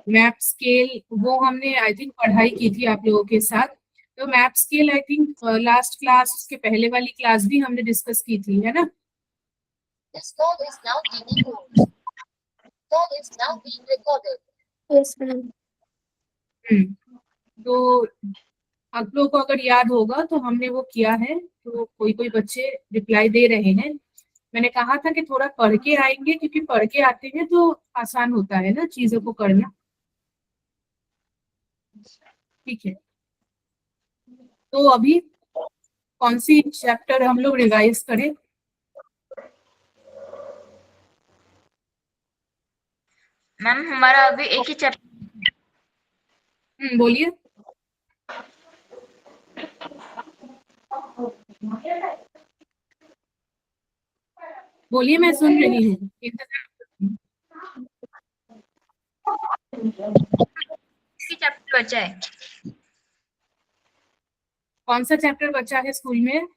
Map scale वो हमने I think पढ़ाई की थी आप लोगों के साथ। तो map scale I think last class, उसके पहले वाली क्लास भी हमने डिस्कस की थी, है ना? This call is now being recorded. Call is now being recorded. Yes, ma'am. तो आप लोगों को अगर याद होगा तो हमने वो किया है, तो कोई कोई बच्चे रिप्लाई दे रहे हैं। मैंने कहा था कि थोड़ा पढ़ के आएंगे, क्योंकि पढ़ के आते हैं तो आसान होता है ना चीजों को करना। ठीक है, तो अभी कौन सी चैप्टर हम लोग रिवाइज करें? मैम हमारा अभी एक ही चैप्टर। बोलिए। बोलिए, मैं सुन रही हूँ। चैप्टर बचा है। कौन सा चैप्टर बचा है स्कूल में?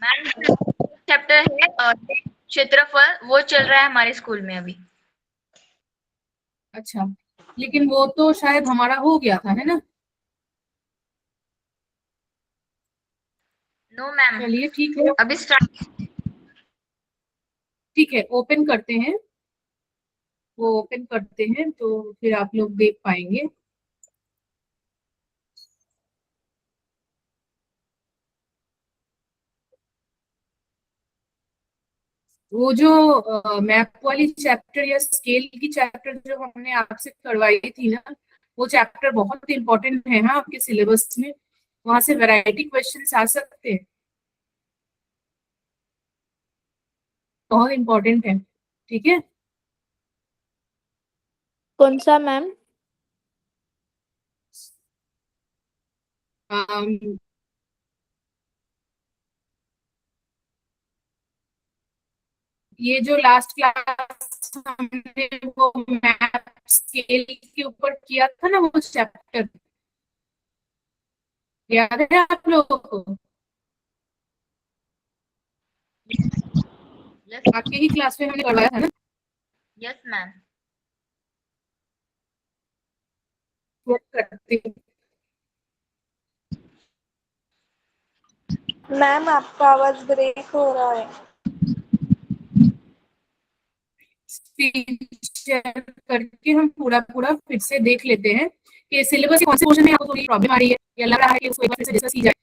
मैम चैप्टर है और क्षेत्रफल, वो चल रहा है हमारे स्कूल में अभी। अच्छा, लेकिन वो तो शायद हमारा हो गया था, है ना? नो मैम, चलिए ठीक है, अभी स्टार्ट। ठीक है, ओपन करते हैं। वो ओपन करते हैं तो फिर आप लोग देख पाएंगे। वो जो मैप वाली चैप्टर या स्केल की चैप्टर जो हमने आपसे करवाई थी ना, वो चैप्टर बहुत इंपॉर्टेंट है। हाँ, आपके सिलेबस में वहां से वैरायटी क्वेश्चंस आ सकते हैं, बहुत इंपॉर्टेंट है। ठीक है, कौन सा मैम? ये जो लास्ट क्लास हमने वो मैप स्केल के ऊपर किया था ना, वो चैप्टर याद है आप लोगों को? आपके ही क्लास में हमने करवाया था ना? Yes ma'am. करते हैं। मैम आपका आवाज ब्रेक हो रहा है। स्क्रीन शेयर करके हम पूरा पूरा फिर से देख लेते हैं कि सिलेबस के कौन से पोर्शन में आपको थोड़ी प्रॉब्लम आ रही है या लग रहा है कि उसको एक बार फिर से डिस्कस की जाए।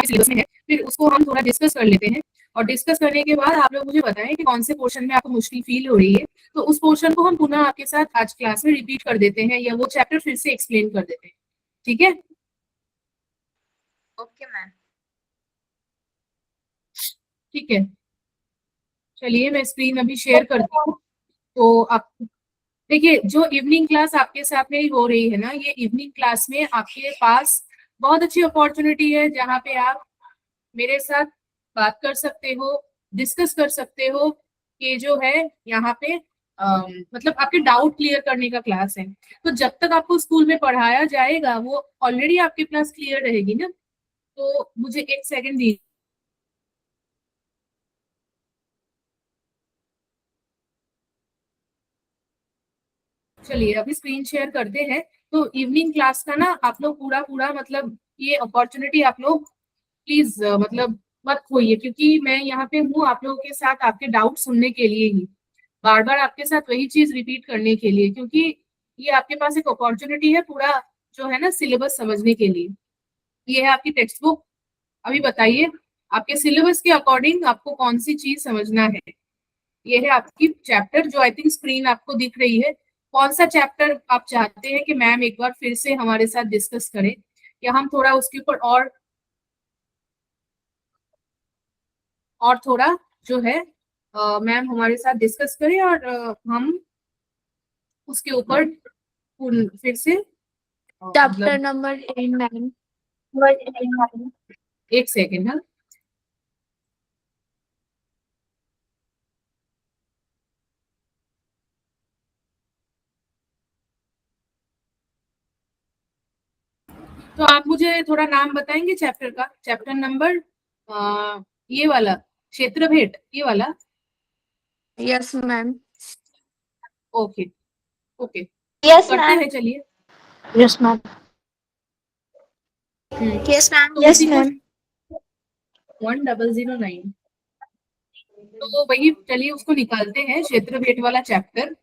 सिलेबस में है, फिर उसको हम थोड़ा डिस्कस कर लेते हैं, और डिस्कस करने के बाद आप लोग मुझे बताएं कि कौन से पोर्शन में आपको मुश्किल फील हो रही है। तो उस पोर्शन को हम पुनः आपके साथ आज क्लास में रिपीट कर देते हैं, या वो चैप्टर फिर से एक्सप्लेन कर देते हैं। ठीक है? Okay ma'am. ठीक है, चलिए मैं स्क्रीन अभी शेयर करती हूँ। तो आप देखिए, जो इवनिंग क्लास आपके साथ में हो रही है ना, ये इवनिंग क्लास में आपके पास बहुत अच्छी अपॉर्चुनिटी है, जहाँ पे आप मेरे साथ बात कर सकते हो, डिस्कस कर सकते हो कि जो है यहाँ पे मतलब आपके डाउट क्लियर करने का क्लास है। तो जब तक आपको स्कूल में पढ़ाया जाएगा वो ऑलरेडी आपकी क्लास क्लियर रहेगी ना। तो मुझे एक सेकंड दीजिए। चलिए अभी स्क्रीन शेयर करते हैं। तो इवनिंग क्लास का ना आप लोग पूरा पूरा मतलब ये अपॉर्चुनिटी आप लोग प्लीज मतलब मत खोइए, क्योंकि मैं यहाँ पे हूँ आप लोगों के साथ आपके डाउट सुनने के लिए ही, बार बार आपके साथ वही चीज रिपीट करने के लिए, क्योंकि ये आपके पास एक अपॉर्चुनिटी है पूरा जो है ना सिलेबस समझने के लिए। ये है आपकी टेक्स्ट बुक। अभी बताइए आपके सिलेबस के अकॉर्डिंग आपको कौन सी चीज समझना है। ये है आपकी चैप्टर जो आई थिंक स्क्रीन आपको दिख रही है। कौन सा चैप्टर आप चाहते हैं कि मैम एक बार फिर से हमारे साथ डिस्कस करें, या हम थोड़ा उसके ऊपर और थोड़ा जो है मैम हमारे साथ डिस्कस करें, और हम उसके ऊपर फिर से चैप्टर मतलब नंबर 10 मैम। एक सेकेंड। हाँ, तो आप मुझे थोड़ा नाम बताएंगे चैप्टर का, चैप्टर नंबर ये वाला क्षेत्र भेद, ये वाला। Yes ma'am. Okay okay, yes करते मैम। हैं चलिए। Yes ma'am. Yes ma'am. तो यस उसी को मैम। 1009, तो वही चलिए उसको निकालते हैं, क्षेत्र भेद वाला चैप्टर।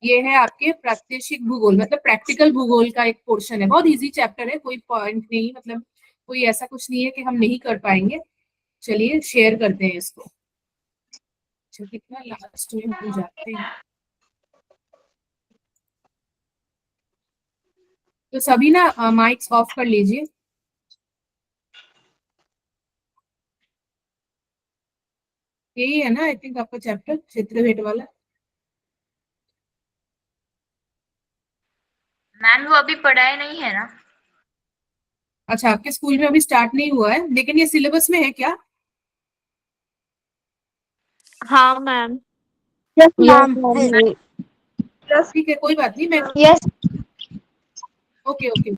ये है आपके प्रात्यक्षिक भूगोल, मतलब प्रैक्टिकल भूगोल का एक पोर्शन है। बहुत इजी चैप्टर है, कोई पॉइंट नहीं, मतलब कोई ऐसा कुछ नहीं है कि हम नहीं कर पाएंगे। चलिए शेयर करते हैं इसको। अच्छा, कितना लास्ट में हम जाते हैं। तो सभी ना माइक्स ऑफ कर लीजिए। यही है ना आई थिंक आपका चैप्टर, क्षेत्र भेद वाला। मैम वो अभी पढ़ाई नहीं है ना। अच्छा, आपके स्कूल में अभी स्टार्ट नहीं हुआ है, लेकिन ये सिलेबस में है क्या? हाँ मैम। Yes ma'am. ठीक है, कोई बात नहीं, मैं yes. Okay okay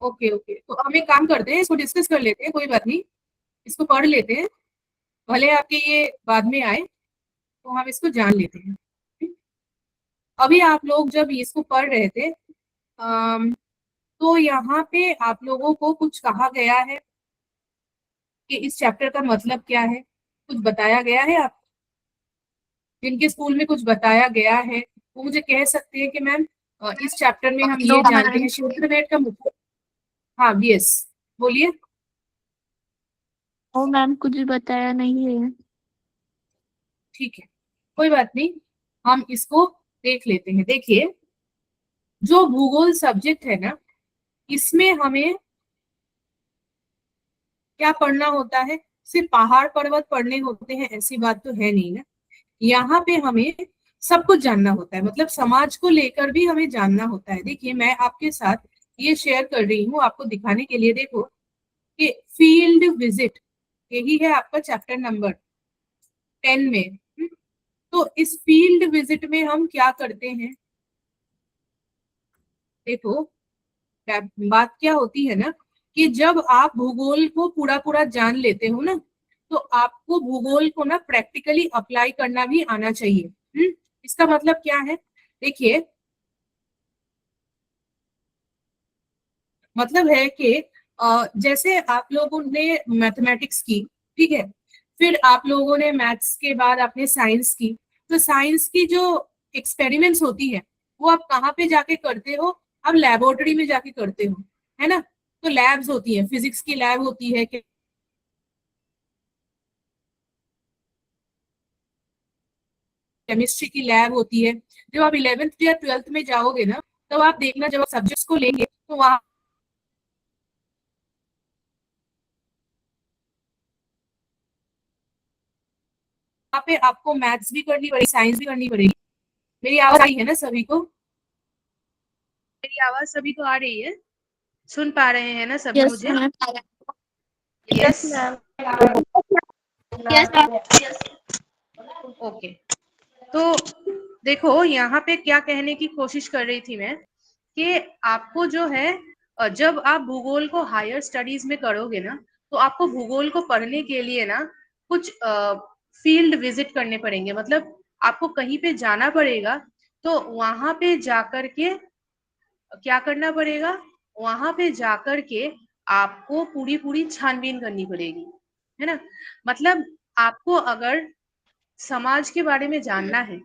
okay okay, तो हम एक काम करते हैं, इसको डिस्कस कर लेते हैं, कोई बात नहीं, इसको पढ़ लेते हैं, भले आपके ये बाद में आए, तो हम इसको जान लेते हैं। अभी आप लोग जब इसको पढ़ रहे थे, तो यहाँ पे आप लोगों को कुछ कहा गया है कि इस चैप्टर का मतलब क्या है, कुछ बताया गया है? आप जिनके स्कूल में कुछ बताया गया है वो मुझे कह सकते हैं कि मैम इस चैप्टर में हम नो ये जानते मैम। हैं क्षेत्रफल का मतलब। हाँ यस, बोलिए। नो मैम, कुछ बताया नहीं है। ठीक है, कोई बात नहीं, हम इसको देख लेते हैं। देखिए, जो भूगोल सब्जेक्ट है ना, इसमें हमें क्या पढ़ना होता है? सिर्फ पहाड़ पर्वत पढ़ने होते हैं ऐसी बात तो है नहीं ना। यहाँ पे हमें सब कुछ जानना होता है, मतलब समाज को लेकर भी हमें जानना होता है। देखिए, मैं आपके साथ ये शेयर कर रही हूँ आपको दिखाने के लिए। देखो कि फील्ड विजिट, यही है आपका चैप्टर नंबर 10 में। तो इस फील्ड विजिट में हम क्या करते हैं? देखो, बात क्या होती है ना, कि जब आप भूगोल को पूरा पूरा जान लेते हो ना, तो आपको भूगोल को ना प्रैक्टिकली अप्लाई करना भी आना चाहिए। इसका मतलब क्या है? देखिए, मतलब है कि जैसे आप लोगों ने मैथमेटिक्स की, ठीक है, फिर आप लोगों ने मैथ्स के बाद आपने साइंस की, तो साइंस की जो एक्सपेरिमेंट्स होती है वो आप कहाँ पे जाके करते हो? आप लेबोरेटरी में जाके करते हो, है ना। तो लैब्स होती है, फिजिक्स की लैब होती है, केमिस्ट्री की लैब होती है। जब आप 11th या 12th में जाओगे ना, तब आप देखना, जब आप सब्जेक्ट्स को लेंगे तो वहां पे आपको मैथ्स भी करनी पड़ेगी, साइंस भी करनी पड़ेगी। मेरी आवाज आई है ना सभी को? मेरी आवाज सभी को आ रही है? सुन पा रहे हैं ना सभी यस मुझे? Ma'am. Yes. Yes ma'am. Yes ma'am. Okay, तो देखो यहाँ पे क्या कहने की कोशिश कर रही थी मैं, कि आपको जो है जब आप भूगोल को हायर स्टडीज में करोगे ना, तो आपको भूगोल को पढ़ने के लिए ना कुछ फील्ड विजिट करने पड़ेंगे, मतलब आपको कहीं पे जाना पड़ेगा। तो वहां पे जाकर के क्या करना पड़ेगा? वहां पे जाकर के आपको पूरी पूरी छानबीन करनी पड़ेगी, है ना। मतलब आपको अगर समाज के बारे में जानना है,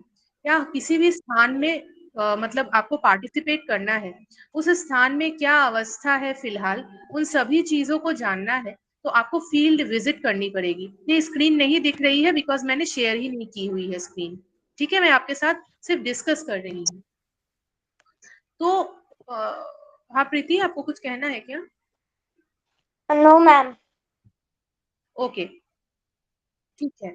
या किसी भी स्थान में मतलब आपको पार्टिसिपेट करना है, उस स्थान में क्या अवस्था है फिलहाल, उन सभी चीजों को जानना है, तो आपको फील्ड विजिट करनी पड़ेगी। ये स्क्रीन नहीं दिख रही है बिकॉज मैंने शेयर ही नहीं की हुई है स्क्रीन, ठीक है, मैं आपके साथ सिर्फ डिस्कस कर रही हूँ। तो हाँ प्रीति, आपको कुछ कहना है क्या? No ma'am. ओके, ठीक है।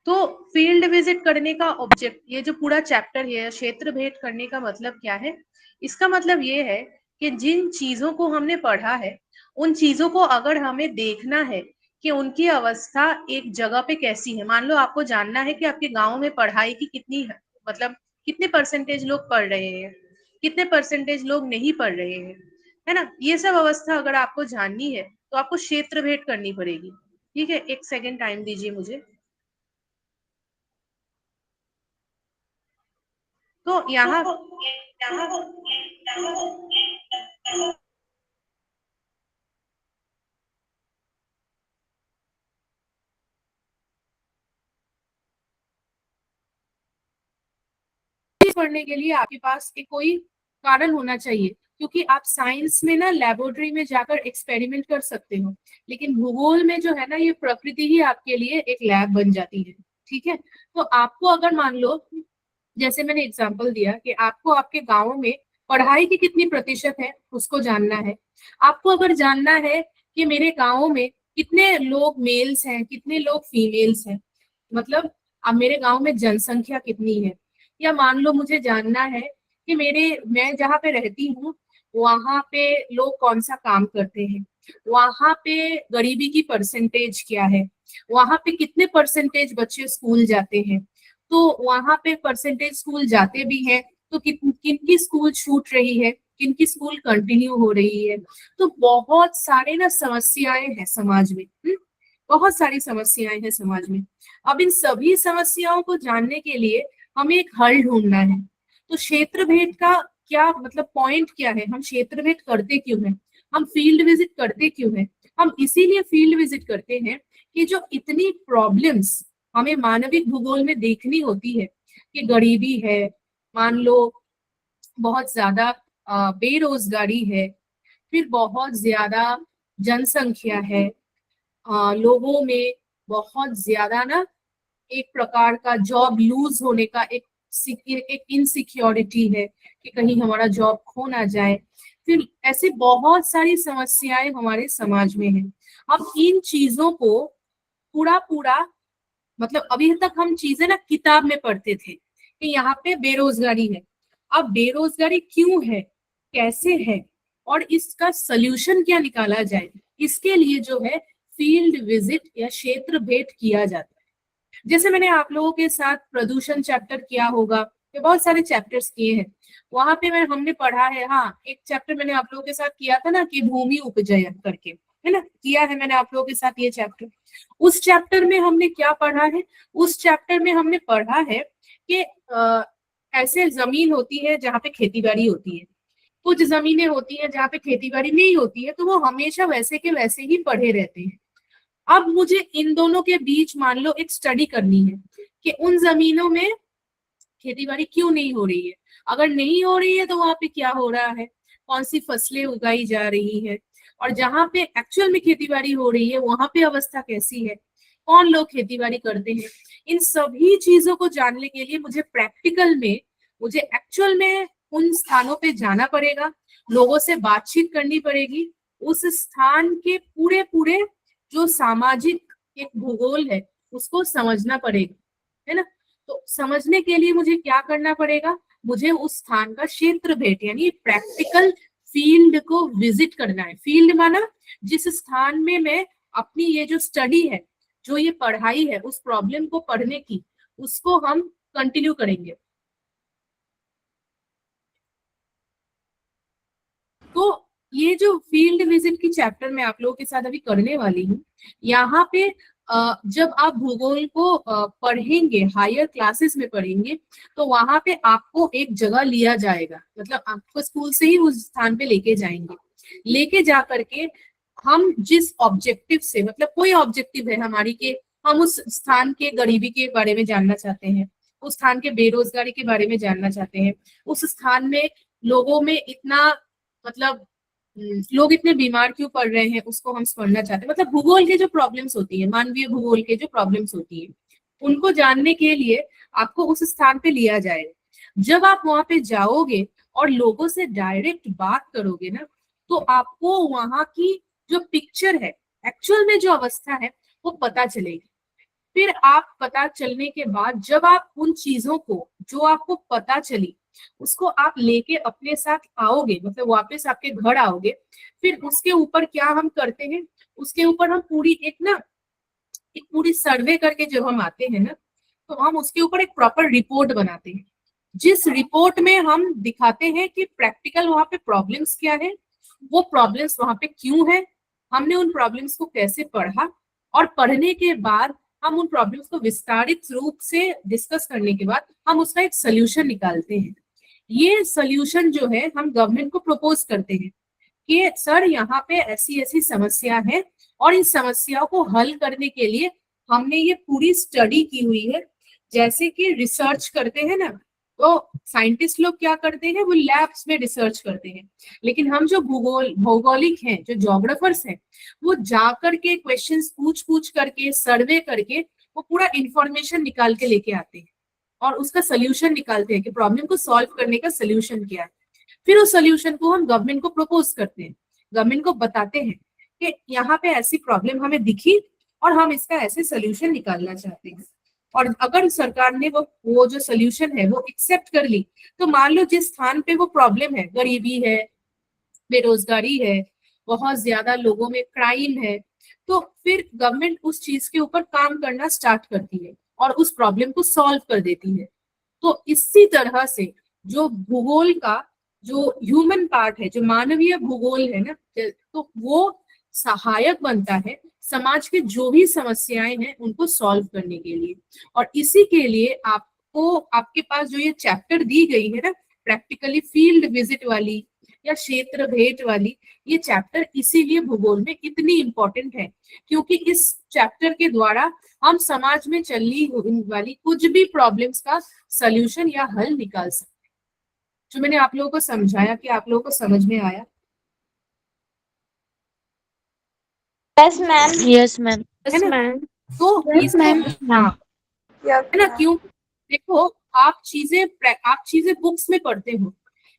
तो फील्ड विजिट करने का ऑब्जेक्ट, ये जो पूरा चैप्टर है क्षेत्र भेद करने का मतलब क्या है? इसका मतलब ये है कि जिन चीजों को हमने पढ़ा है, उन चीजों को अगर हमें देखना है कि उनकी अवस्था एक जगह पे कैसी है। मान लो आपको जानना है कि आपके गांव में पढ़ाई की कितनी है, मतलब कितने परसेंटेज लोग पढ़ रहे हैं, कितने परसेंटेज लोग नहीं पढ़ रहे हैं, है ना। ये सब अवस्था अगर आपको जाननी है तो आपको क्षेत्र भेद करनी पड़ेगी। ठीक है, एक सेकेंड टाइम दीजिए मुझे। तो यहाँ पढ़ने के लिए आपके पास एक कोई कारण होना चाहिए, क्योंकि आप साइंस में ना लेबोरेटरी में जाकर एक्सपेरिमेंट कर सकते हो, लेकिन भूगोल में जो है ना ये प्रकृति ही आपके लिए एक लैब बन जाती है। ठीक है, तो आपको अगर मान लो, जैसे मैंने एग्जांपल दिया कि आपको आपके गांव में पढ़ाई की कितनी प्रतिशत है उसको जानना है। आपको अगर जानना है कि मेरे गांव में कितने लोग मेल्स हैं, कितने लोग फीमेल्स हैं, मतलब अब मेरे गांव में जनसंख्या कितनी है, या मान लो मुझे जानना है कि मैं जहाँ पे रहती हूँ वहां पे लोग कौन सा काम करते हैं, वहां पे गरीबी की परसेंटेज क्या है, वहां पे कितने परसेंटेज बच्चे स्कूल जाते हैं, तो वहां पे परसेंटेज स्कूल जाते भी हैं तो किन की स्कूल छूट रही है, किन की स्कूल कंटिन्यू हो रही है। तो बहुत सारे ना समस्याएं हैं समाज में, बहुत सारी समस्याएं हैं समाज में। अब इन सभी समस्याओं को जानने के लिए हमें एक हल ढूंढना है। तो क्षेत्र भेद का क्या मतलब पॉइंट क्या है, हम क्षेत्र भेद करते क्यों हैं, हम फील्ड विजिट करते क्यों हैं? हम इसीलिए फील्ड विजिट करते हैं कि जो इतनी प्रॉब्लम्स हमें मानविक भूगोल में देखनी होती है कि गरीबी है, मान लो बहुत ज्यादा बेरोजगारी है, फिर बहुत ज्यादा जनसंख्या है, लोगों में बहुत ज्यादा ना एक प्रकार का जॉब लूज होने का एक इनसिक्योरिटी है कि कहीं हमारा जॉब खो ना जाए, फिर ऐसे बहुत सारी समस्याएं हमारे समाज में हैं। अब इन चीजों को पूरा पूरा मतलब अभी तक हम चीजें ना किताब में पढ़ते थे कि यहाँ पे बेरोजगारी है, अब बेरोजगारी क्यों है, कैसे है, और इसका सल्यूशन क्या निकाला जाए, इसके लिए जो है फील्ड विजिट या क्षेत्र भेंट किया जाता है। जैसे मैंने आप लोगों के साथ प्रदूषण चैप्टर किया होगा, ये बहुत सारे चैप्टर्स किए हैं, वहां पे हमने पढ़ा है, हाँ एक चैप्टर मैंने आप लोगों के साथ किया था ना कि भूमि उपजयन करके, है ना, किया है मैंने आप लोगों के साथ ये चैप्टर। उस चैप्टर में हमने क्या पढ़ा है, उस चैप्टर में हमने पढ़ा है कि ऐसे जमीन होती है जहाँ पे खेती बाड़ी होती है, कुछ जमीनें होती है जहाँ पे खेती बाड़ी नहीं होती है, तो वो हमेशा वैसे के वैसे ही पड़े रहते हैं। अब मुझे इन दोनों के बीच मान लो एक स्टडी करनी है कि उन जमीनों में खेती बाड़ी क्यों नहीं हो रही है, अगर नहीं हो रही है तो वहां पे क्या हो रहा है, कौन सी फसलें उगाई जा रही है, और जहाँ पे एक्चुअल में खेती बाड़ी हो रही है वहां पे अवस्था कैसी है, कौन लोग खेती बाड़ी करते हैं। इन सभी चीजों को जानने के लिए मुझे प्रैक्टिकल में, मुझे एक्चुअल में उन स्थानों पे जाना पड़ेगा, लोगों से बातचीत करनी पड़ेगी, उस स्थान के पूरे पूरे जो सामाजिक एक भूगोल है उसको समझना पड़ेगा, है ना। तो समझने के लिए मुझे क्या करना पड़ेगा, मुझे उस स्थान का क्षेत्र भेंट यानी प्रैक्टिकल फील्ड को विजिट करना है। फील्ड माना जिस स्थान में मैं अपनी ये जो स्टडी है, जो ये पढ़ाई है, उस प्रॉब्लम को पढ़ने की, उसको हम कंटिन्यू करेंगे। तो ये जो फील्ड विजिट की चैप्टर मैं आप लोगों के साथ अभी करने वाली हूँ, यहाँ पे जब आप भूगोल को पढ़ेंगे, हायर क्लासेस में पढ़ेंगे, तो वहां पे आपको एक जगह लिया जाएगा, मतलब आपको स्कूल से ही उस स्थान पे लेके जाएंगे, लेके जा करके हम जिस ऑब्जेक्टिव से, मतलब कोई ऑब्जेक्टिव है हमारी के हम उस स्थान के गरीबी के बारे में जानना चाहते हैं, उस स्थान के बेरोजगारी के बारे में जानना चाहते हैं, उस स्थान में लोगों में इतना मतलब लोग इतने बीमार क्यों पड़ रहे हैं उसको हम समझना चाहते हैं, मतलब भूगोल के जो प्रॉब्लम्स होती है, मानवीय भूगोल के जो प्रॉब्लम्स होती है, उनको जानने के लिए आपको उस स्थान पे लिया जाएगा। जब आप वहां पे जाओगे और लोगों से डायरेक्ट बात करोगे ना, तो आपको वहां की जो पिक्चर है, एक्चुअल में जो अवस्था है वो पता चलेगी। फिर आप पता चलने के बाद जब आप उन चीजों को जो आपको पता चली उसको आप लेके अपने साथ आओगे, मतलब वापस आपके घर आओगे, फिर उसके ऊपर क्या हम करते हैं, उसके ऊपर हम पूरी एक पूरी सर्वे करके जब हम आते हैं ना, तो हम उसके ऊपर एक प्रॉपर रिपोर्ट बनाते हैं, जिस रिपोर्ट में हम दिखाते हैं कि प्रैक्टिकल वहां पे प्रॉब्लम्स क्या है, वो प्रॉब्लम्स वहां पे क्यों है, हमने उन प्रॉब्लम्स को कैसे पढ़ा, और पढ़ने के बाद हम उन प्रॉब्लम्स को विस्तारित रूप से डिस्कस करने के बाद हम उसका एक सोल्यूशन निकालते हैं। ये सोल्यूशन जो है हम गवर्नमेंट को प्रपोज करते हैं कि सर यहाँ पे ऐसी ऐसी समस्या है और इस समस्याओं को हल करने के लिए हमने ये पूरी स्टडी की हुई है। जैसे कि रिसर्च करते हैं ना, तो साइंटिस्ट लोग क्या करते हैं, वो लैब्स में रिसर्च करते हैं, लेकिन हम जो भौगोलिक हैं, जो जोग्राफर्स हैं, वो जाकर के क्वेश्चंस पूछ करके सर्वे करके वो पूरा इंफॉर्मेशन निकाल के लेके आते हैं और उसका सोल्यूशन निकालते हैं कि प्रॉब्लम को सॉल्व करने का सोल्यूशन क्या है। फिर उस सोल्यूशन को हम गवर्नमेंट को प्रपोज करते हैं, गवर्नमेंट को बताते हैं कि यहाँ पे ऐसी प्रॉब्लम हमें दिखी और हम इसका ऐसे सोल्यूशन निकालना चाहते हैं। और अगर सरकार ने वो जो सोल्यूशन है वो एक्सेप्ट कर ली, तो मान लो जिस स्थान पे वो प्रॉब्लम है, गरीबी है, बेरोजगारी है, बहुत ज्यादा लोगों में क्राइम है, तो फिर गवर्नमेंट उस चीज के ऊपर काम करना स्टार्ट करती है और उस प्रॉब्लम को सॉल्व कर देती है। तो इसी तरह से जो भूगोल का जो ह्यूमन पार्ट है, जो मानवीय भूगोल है ना, तो वो सहायक बनता है समाज के जो भी समस्याएं हैं उनको सॉल्व करने के लिए। और इसी के लिए आपको, आपके पास जो ये चैप्टर दी गई है ना, प्रैक्टिकली फील्ड विजिट वाली या क्षेत्र भेंट वाली, ये चैप्टर इसीलिए भूगोल में इतनी इंपॉर्टेंट है, क्योंकि इस चैप्टर के द्वारा हम समाज में चलने वाली कुछ भी प्रॉब्लम्स का सॉल्यूशन या हल निकाल सकते हैं। जो मैंने आप लोगों को समझाया, कि आप लोगों को समझ में आया? Yes ma'am. Yes ma'am. है ना? तो Yes, ma'am. हाँ, है ना, क्यों? देखो, आप चीजें बुक्स में पढ़ते हो,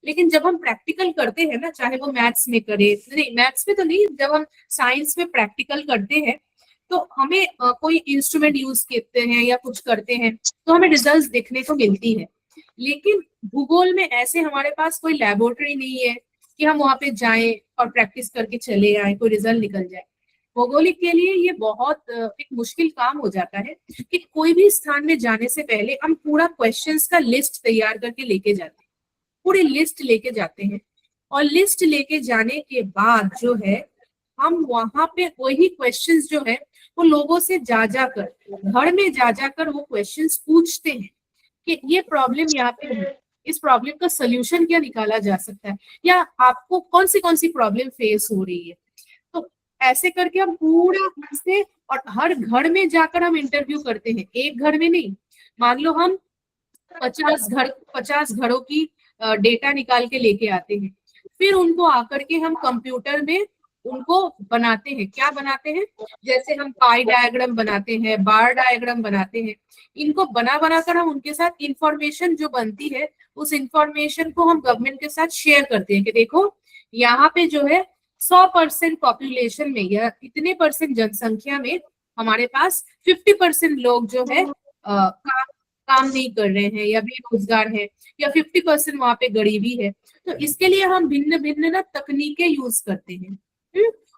लेकिन जब हम प्रैक्टिकल करते हैं ना, चाहे वो मैथ्स में करे, नहीं मैथ्स में तो नहीं, जब हम साइंस में प्रैक्टिकल करते हैं तो हमें कोई इंस्ट्रूमेंट यूज करते हैं या कुछ करते हैं तो हमें रिजल्ट्स देखने को मिलती है। लेकिन भूगोल में ऐसे हमारे पास कोई लैबोरेटरी नहीं है कि हम वहां पे जाएं और प्रैक्टिस करके चले आए, कोई रिजल्ट निकल जाए। भौगोलिक के लिए ये बहुत एक मुश्किल काम हो जाता है कि कोई भी स्थान में जाने से पहले हम पूरा क्वेश्चंस का लिस्ट तैयार करके लेके जाते हैं, पूरी लिस्ट लेके जाते हैं, और लिस्ट लेके जाने के बाद जो है हम वहां पे वही क्वेश्चंस जो है वो लोगों से जा जाकर, घर में जा जाकर वो क्वेश्चंस पूछते हैं कि ये प्रॉब्लम यहाँ पे है, इस प्रॉब्लम का सोल्यूशन क्या निकाला जा सकता है, या आपको कौन सी प्रॉब्लम फेस हो रही है। तो ऐसे करके हम पूरा से, और हर घर में जाकर हम इंटरव्यू करते हैं, एक घर में नहीं। मान लो हम 50 घरों की डेटा निकाल के लेके आते हैं, फिर उनको आकर के हम कंप्यूटर में उनको बनाते हैं। क्या बनाते हैं? जैसे हम पाई डायग्राम बनाते हैं, बार डायग्राम बनाते हैं, इनको बना कर हम उनके साथ इंफॉर्मेशन जो बनती है उस इंफॉर्मेशन को हम गवर्नमेंट के साथ शेयर करते हैं कि देखो यहाँ पे जो है 100% पॉपुलेशन में या इतने परसेंट जनसंख्या में हमारे पास 50% लोग जो है काम नहीं कर रहे हैं या बेरोजगार है, या 50% वहां पे गरीबी है। तो इसके लिए हम भिन्न भिन्न ना तकनीकें यूज करते हैं।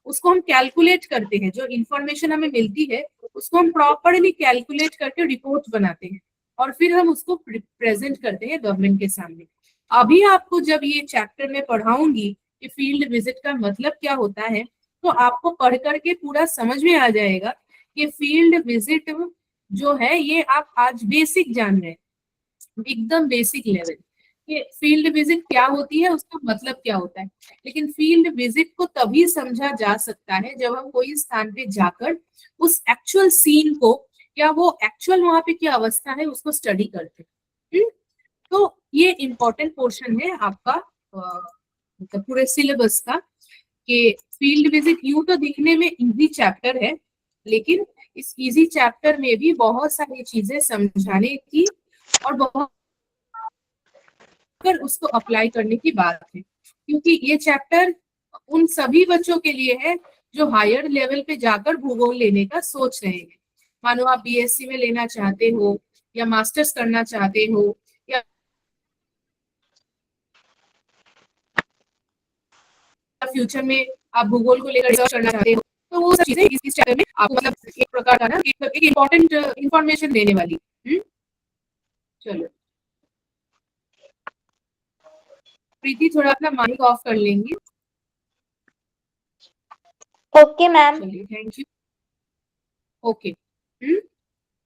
उसको हम कैलकुलेट करते हैं, जो इंफॉर्मेशन हमें मिलती है उसको हम प्रॉपरली कैलकुलेट करके रिपोर्ट बनाते हैं और फिर हम उसको प्रेजेंट करते हैं गवर्नमेंट के सामने। अभी आपको जब ये चैप्टर में पढ़ाऊंगी कि फील्ड विजिट का मतलब क्या होता है, तो आपको पढ़ करके पूरा समझ में आ जाएगा कि फील्ड विजिट जो है ये आप आज बेसिक जान रहे हैं, एकदम बेसिक लेवल कि फील्ड विजिट क्या होती है, उसका मतलब क्या होता है। लेकिन फील्ड विजिट को तभी समझा जा सकता है जब हम कोई स्थान पे जाकर उस एक्चुअल सीन को, या वो एक्चुअल वहां पे क्या अवस्था है उसको स्टडी करते हैं। तो ये इम्पोर्टेंट पोर्शन है आपका मतलब पूरे सिलेबस का, कि फील्ड विजिट यूं तो दिखने में इजी चैप्टर है, लेकिन इस इजी चैप्टर में भी बहुत सारी चीजें समझाने की और बहुत कर उसको अप्लाई करने की बात है, क्योंकि ये चैप्टर उन सभी बच्चों के लिए है जो हायर लेवल पे जाकर भूगोल लेने का सोच रहे हैं। मानो आप बीएससी में लेना चाहते हो या मास्टर्स करना चाहते हो या फ्यूचर में आप भूगोल को लेकर रिसर्च करना चाहते हो, तो वो सब चीजें इस चैप्टर में आपको मतलब एक प्रकार का ना एक इम्पोर्टेंट इंफॉर्मेशन देने वाली। चलो प्रीति थोड़ा अपना माइक ऑफ कर लेंगे। Okay ma'am. चलिए, थैंक यू। ओके,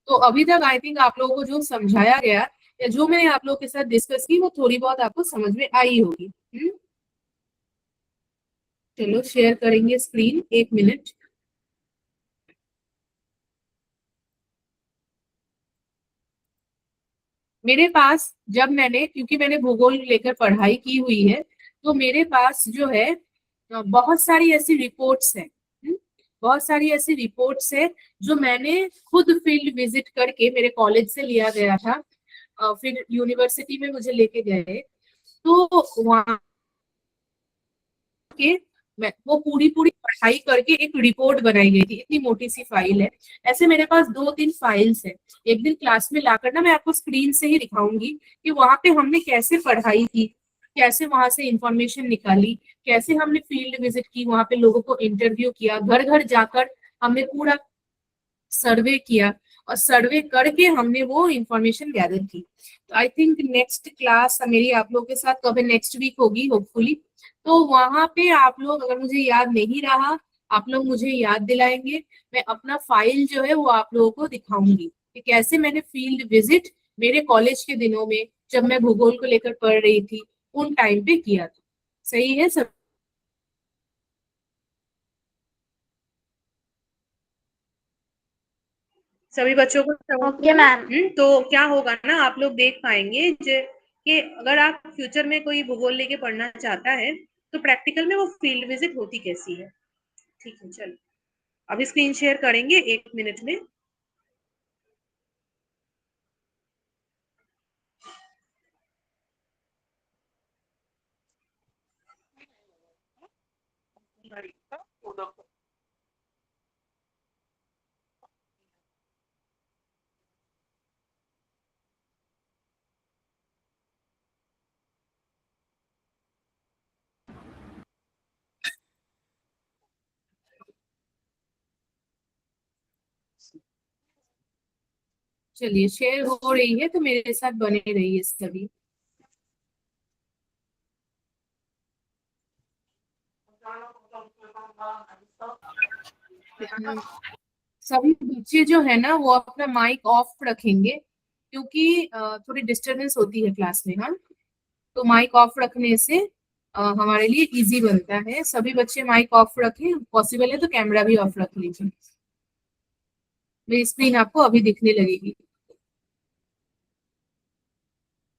तो अभी तक आई थिंक आप लोगों को जो समझाया गया या जो मैंने आप लोगों के साथ डिस्कस की वो थोड़ी बहुत आपको समझ में आई होगी। चलो शेयर करेंगे स्क्रीन, 1 मिनट। मेरे पास जब मैंने, क्योंकि मैंने भूगोल लेकर पढ़ाई की हुई है, तो मेरे पास जो है बहुत सारी ऐसी रिपोर्ट्स हैं। बहुत सारी ऐसी रिपोर्ट्स है जो मैंने खुद फील्ड विजिट करके मेरे कॉलेज से लिया गया था। फिर यूनिवर्सिटी में मुझे लेके गए, तो वहाँ के मैं वो पूरी पूरी पढ़ाई करके एक रिपोर्ट बनाई गई थी। इतनी मोटी सी फाइल है। ऐसे मेरे पास 2-3 फाइल्स है। एक दिन क्लास में लाकर ना मैं आपको स्क्रीन से ही दिखाऊंगी कि वहां पे हमने कैसे पढ़ाई की, कैसे वहां से इंफॉर्मेशन निकाली, कैसे हमने फील्ड विजिट की, वहां पे लोगों को इंटरव्यू किया, घर घर जाकर हमने पूरा सर्वे किया और सर्वे करके हमने वो इंफॉर्मेशन गैदर की। तो आई थिंक नेक्स्ट क्लास मेरी आप लोगों के साथ कभी नेक्स्ट वीक होगी होपफुली। तो वहां पे आप लोग, अगर मुझे याद नहीं रहा, आप लोग मुझे याद दिलाएंगे। मैं अपना फाइल जो है वो आप लोगों को दिखाऊंगी कि कैसे मैंने फील्ड विजिट मेरे कॉलेज के दिनों में, जब मैं भूगोल को लेकर पढ़ रही थी, उन टाइम पे किया था। सही है सब? सभी बच्चों को समझ ओके मैम। तो क्या होगा ना, आप लोग देख पाएंगे कि अगर आप फ्यूचर में कोई भूगोल लेके पढ़ना चाहता है तो प्रैक्टिकल में वो फील्ड विजिट होती कैसी है। ठीक है, चलो अभी स्क्रीन शेयर करेंगे 1 मिनट में। चलिए शेयर हो रही है तो मेरे साथ बने रहिए सभी। सभी बच्चे जो है ना वो अपना माइक ऑफ रखेंगे, क्योंकि थोड़ी डिस्टरबेंस होती है क्लास में। हाँ, तो माइक ऑफ रखने से हमारे लिए इजी बनता है। सभी बच्चे माइक ऑफ रखें, पॉसिबल है तो कैमरा भी ऑफ रख लीजिए। मेरी स्क्रीन आपको अभी दिखने लगेगी।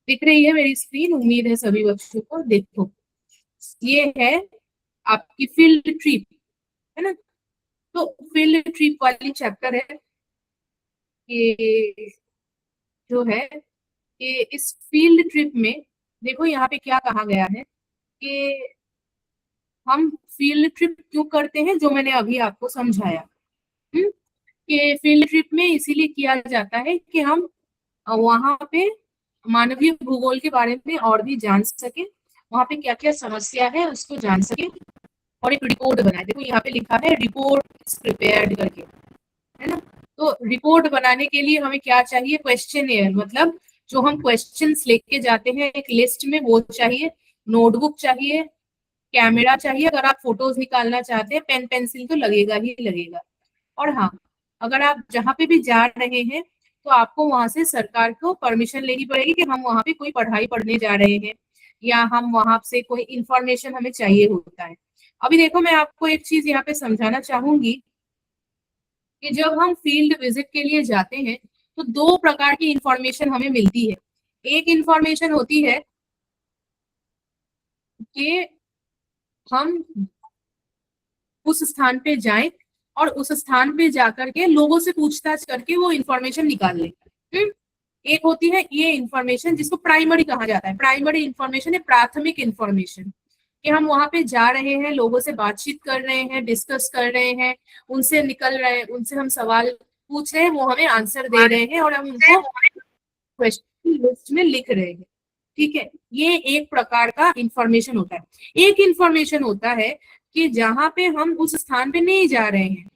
दिख रही है मेरी स्क्रीन? उम्मीद है सभी बच्चों को। देखो, ये है आपकी फील्ड ट्रिप, है ना? तो फील्ड ट्रिप वाली चैप्टर है ये, जो है कि इस फील्ड ट्रिप में देखो यहाँ पे क्या कहा गया है कि हम फील्ड ट्रिप क्यों करते हैं, जो मैंने अभी आपको समझाया। कि फील्ड ट्रिप में इसीलिए किया जाता है कि हम वहां पे मानवीय भूगोल के बारे में और भी जान सके, वहां पे क्या क्या समस्या है उसको जान सके, और एक रिपोर्ट बनाए। देखो यहाँ पे लिखा है रिपोर्ट प्रिपेयर्ड करके, है ना? तो रिपोर्ट बनाने के लिए हमें क्या चाहिए? क्वेश्चनियर, मतलब जो हम क्वेश्चंस लेके जाते हैं एक लिस्ट में, वो चाहिए। नोटबुक चाहिए, कैमरा चाहिए, अगर आप फोटोज निकालना चाहते हैं पेन पेंसिल तो लगेगा ही लगेगा। और हाँ, अगर आप जहाँ पे भी जा रहे हैं तो आपको वहां से सरकार को परमिशन लेनी पड़ेगी कि हम वहां पे कोई पढ़ाई पढ़ने जा रहे हैं, या हम वहां से कोई इंफॉर्मेशन हमें चाहिए होता है। अभी देखो, मैं आपको एक चीज यहाँ पे समझाना चाहूंगी कि जब हम फील्ड विजिट के लिए जाते हैं तो 2 प्रकार की इंफॉर्मेशन हमें मिलती है। एक इंफॉर्मेशन होती है कि हम उस स्थान पे जाएं और उस स्थान पे जाकर के लोगों से पूछताछ करके वो इंफॉर्मेशन निकाल लें। एक होती है ये इंफॉर्मेशन जिसको प्राइमरी कहा जाता है। प्राइमरी इंफॉर्मेशन है प्राथमिक इंफॉर्मेशन, कि हम वहां पे जा रहे हैं, लोगों से बातचीत कर रहे हैं, डिस्कस कर रहे हैं, उनसे निकल रहे हैं, उनसे हम सवाल पूछ रहे हैं, वो हमें आंसर दे रहे हैं और हम उनको क्वेश्चन लिस्ट में लिख रहे हैं। ठीक है, ये एक प्रकार का इंफॉर्मेशन होता है। एक इंफॉर्मेशन होता है कि जहां पे हम उस स्थान पे नहीं जा रहे हैं,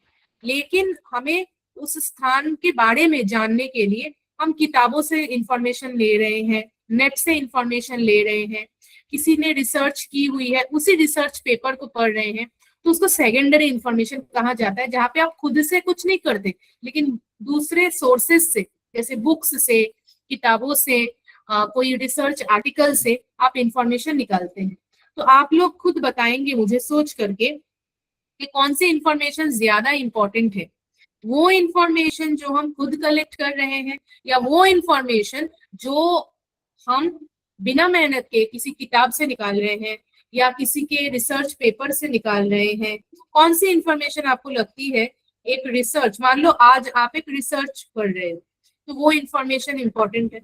लेकिन हमें उस स्थान के बारे में जानने के लिए हम किताबों से इंफॉर्मेशन ले रहे हैं, नेट से इंफॉर्मेशन ले रहे हैं, किसी ने रिसर्च की हुई है उसी रिसर्च पेपर को पढ़ रहे हैं, तो उसको सेकेंडरी इंफॉर्मेशन कहा जाता है। जहाँ पे आप खुद से कुछ नहीं करते, लेकिन दूसरे सोर्सेस से, जैसे बुक्स से, किताबों से, कोई रिसर्च आर्टिकल से आप इंफॉर्मेशन निकालते हैं। तो आप लोग खुद बताएंगे मुझे सोच करके कि कौन सी इंफॉर्मेशन ज्यादा इंपॉर्टेंट है, वो इंफॉर्मेशन जो हम खुद कलेक्ट कर रहे हैं या वो इंफॉर्मेशन जो हम बिना मेहनत के किसी किताब से निकाल रहे हैं या किसी के रिसर्च पेपर से निकाल रहे हैं। कौन सी इंफॉर्मेशन आपको लगती है एक रिसर्च, मान लो आज आप एक रिसर्च कर रहे हो तो वो इंफॉर्मेशन इंपॉर्टेंट है।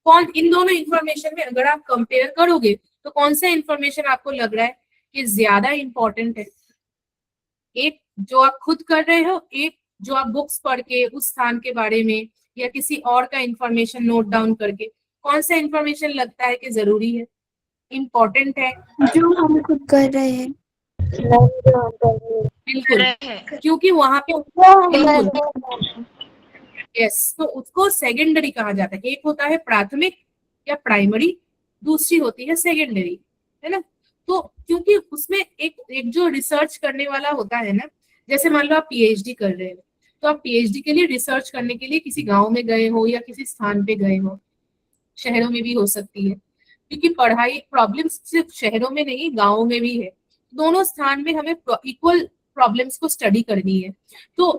कौन इन दोनों इंफॉर्मेशन में अगर आप कंपेयर करोगे तो कौन सा इंफॉर्मेशन आपको लग रहा है कि ज्यादा इंपॉर्टेंट है? एक जो आप खुद कर रहे हो, एक जो आप बुक्स पढ़ के उस स्थान के बारे में या किसी और का इंफॉर्मेशन नोट डाउन करके, कौन सा इंफॉर्मेशन लगता है कि जरूरी है, इम्पोर्टेंट है? जो हम खुद कर रहे हैं। बिल्कुल, क्योंकि वहां पे बिल्कुल यस, तो उसको सेकेंडरी कहा जाता है। एक होता है प्राथमिक या प्राइमरी, दूसरी होती है सेकेंडरी, है ना। तो क्योंकि उसमें एक जो रिसर्च करने वाला होता है ना, जैसे मान लो आप पीएचडी कर रहे हो, तो आप पीएचडी के लिए रिसर्च करने के लिए किसी गांव में गए हो या किसी स्थान पे गए हो, शहरों में भी हो सकती है, क्योंकि पढ़ाई प्रॉब्लम्स सिर्फ शहरों में नहीं गांवों में भी है। दोनों स्थान में हमें इक्वल प्रॉब्लम्स को स्टडी करनी है। तो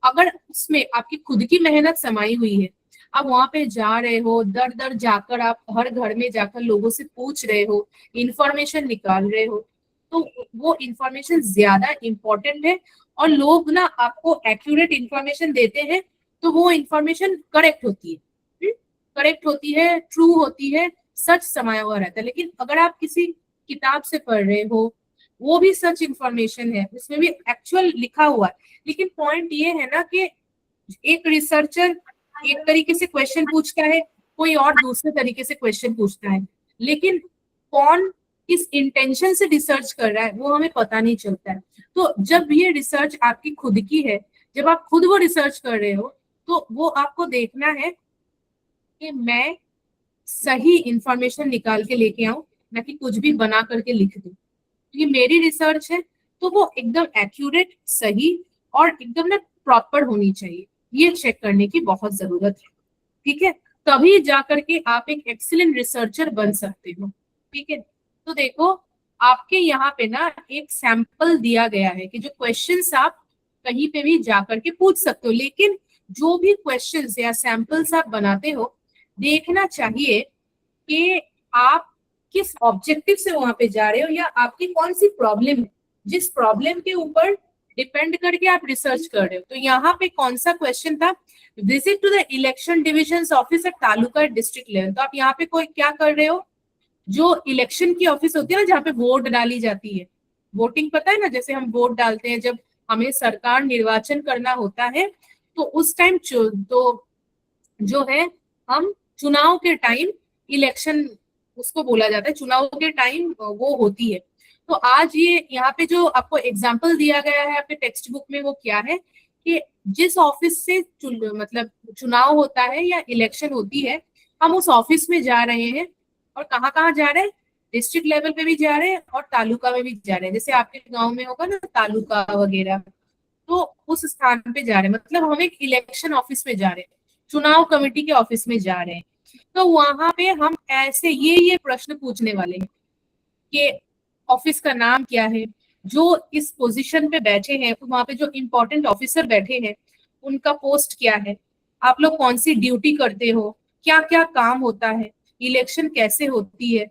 अगर उसमें आपकी खुद की मेहनत समाई हुई है, आप वहां पे जा रहे हो, दर दर जाकर आप हर घर में जाकर लोगों से पूछ रहे हो, इंफॉर्मेशन निकाल रहे हो, तो वो इंफॉर्मेशन ज्यादा इंपॉर्टेंट है। और लोग ना आपको एक्यूरेट इंफॉर्मेशन देते हैं तो वो इंफॉर्मेशन करेक्ट होती है, करेक्ट होती है, ट्रू होती है, सच समाया हुआ रहता है। लेकिन अगर आप किसी किताब से पढ़ रहे हो, वो भी सच इंफॉर्मेशन है, उसमें भी एक्चुअल लिखा हुआ है, लेकिन पॉइंट ये है ना कि एक रिसर्चर एक तरीके से क्वेश्चन पूछता है, कोई और दूसरे तरीके से क्वेश्चन पूछता है, लेकिन कौन किस इंटेंशन से रिसर्च कर रहा है वो हमें पता नहीं चलता है। तो जब ये रिसर्च आपकी खुद की है, जब आप खुद वो रिसर्च कर रहे हो, तो वो आपको देखना है कि मैं सही इंफॉर्मेशन निकाल के लेके आऊं, ना कि कुछ भी बना करके लिख दूं। ये मेरी रिसर्च है तो वो एकदम एक्यूरेट, सही और एकदम ना प्रॉपर होनी चाहिए, ये चेक करने की बहुत जरूरत है। ठीक है, तभी जाकर के आप एक एक्सीलेंट रिसर्चर बन सकते हो। ठीक है, तो देखो आपके यहाँ पे ना एक सैंपल दिया गया है कि जो क्वेश्चंस आप कहीं पे भी जाकर के पूछ सकते हो, लेकिन जो भी क्वेश्चंस या सैंपल्स आप बनाते हो, देखना चाहिए कि आप किस ऑब्जेक्टिव से वहां पे जा रहे हो या आपकी कौन सी प्रॉब्लम है, जिस प्रॉब्लम के ऊपर डिपेंड करके आप रिसर्च कर रहे हो। तो यहाँ पे कौन सा क्वेश्चन था, visit to the election division office at taluka district level. तो आप यहाँ पे कोई क्या कर रहे हो, जो इलेक्शन की ऑफिस होती है ना, जहाँ पे वोट डाली जाती है, वोटिंग पता है ना, जैसे हम वोट डालते हैं जब हमें सरकार निर्वाचन करना होता है, तो उस टाइम तो जो है हम चुनाव के टाइम, इलेक्शन उसको बोला जाता है, चुनाव के टाइम वो होती है। तो आज ये यहाँ पे जो आपको एग्जाम्पल दिया गया है आपके टेक्स्ट बुक में, वो क्या है कि जिस ऑफिस से मतलब चुनाव होता है या इलेक्शन होती है, हम उस ऑफिस में जा रहे हैं। और कहाँ कहाँ जा रहे हैं, डिस्ट्रिक्ट लेवल पे भी जा रहे हैं और तालुका में भी जा रहे हैं। जैसे आपके गांव में होगा ना तालुका वगैरह, तो उस स्थान पे जा रहे हैं, मतलब हम एक इलेक्शन ऑफिस में जा रहे हैं, चुनाव कमेटी के ऑफिस में जा रहे हैं। तो वहां पे हम ऐसे ये प्रश्न पूछने वाले हैं कि ऑफिस का नाम क्या है, जो इस पोजीशन पे बैठे हैं, वहां पे जो इम्पोर्टेंट ऑफिसर बैठे हैं उनका पोस्ट क्या है, आप लोग कौन सी ड्यूटी करते हो, क्या क्या काम होता है, इलेक्शन कैसे होती है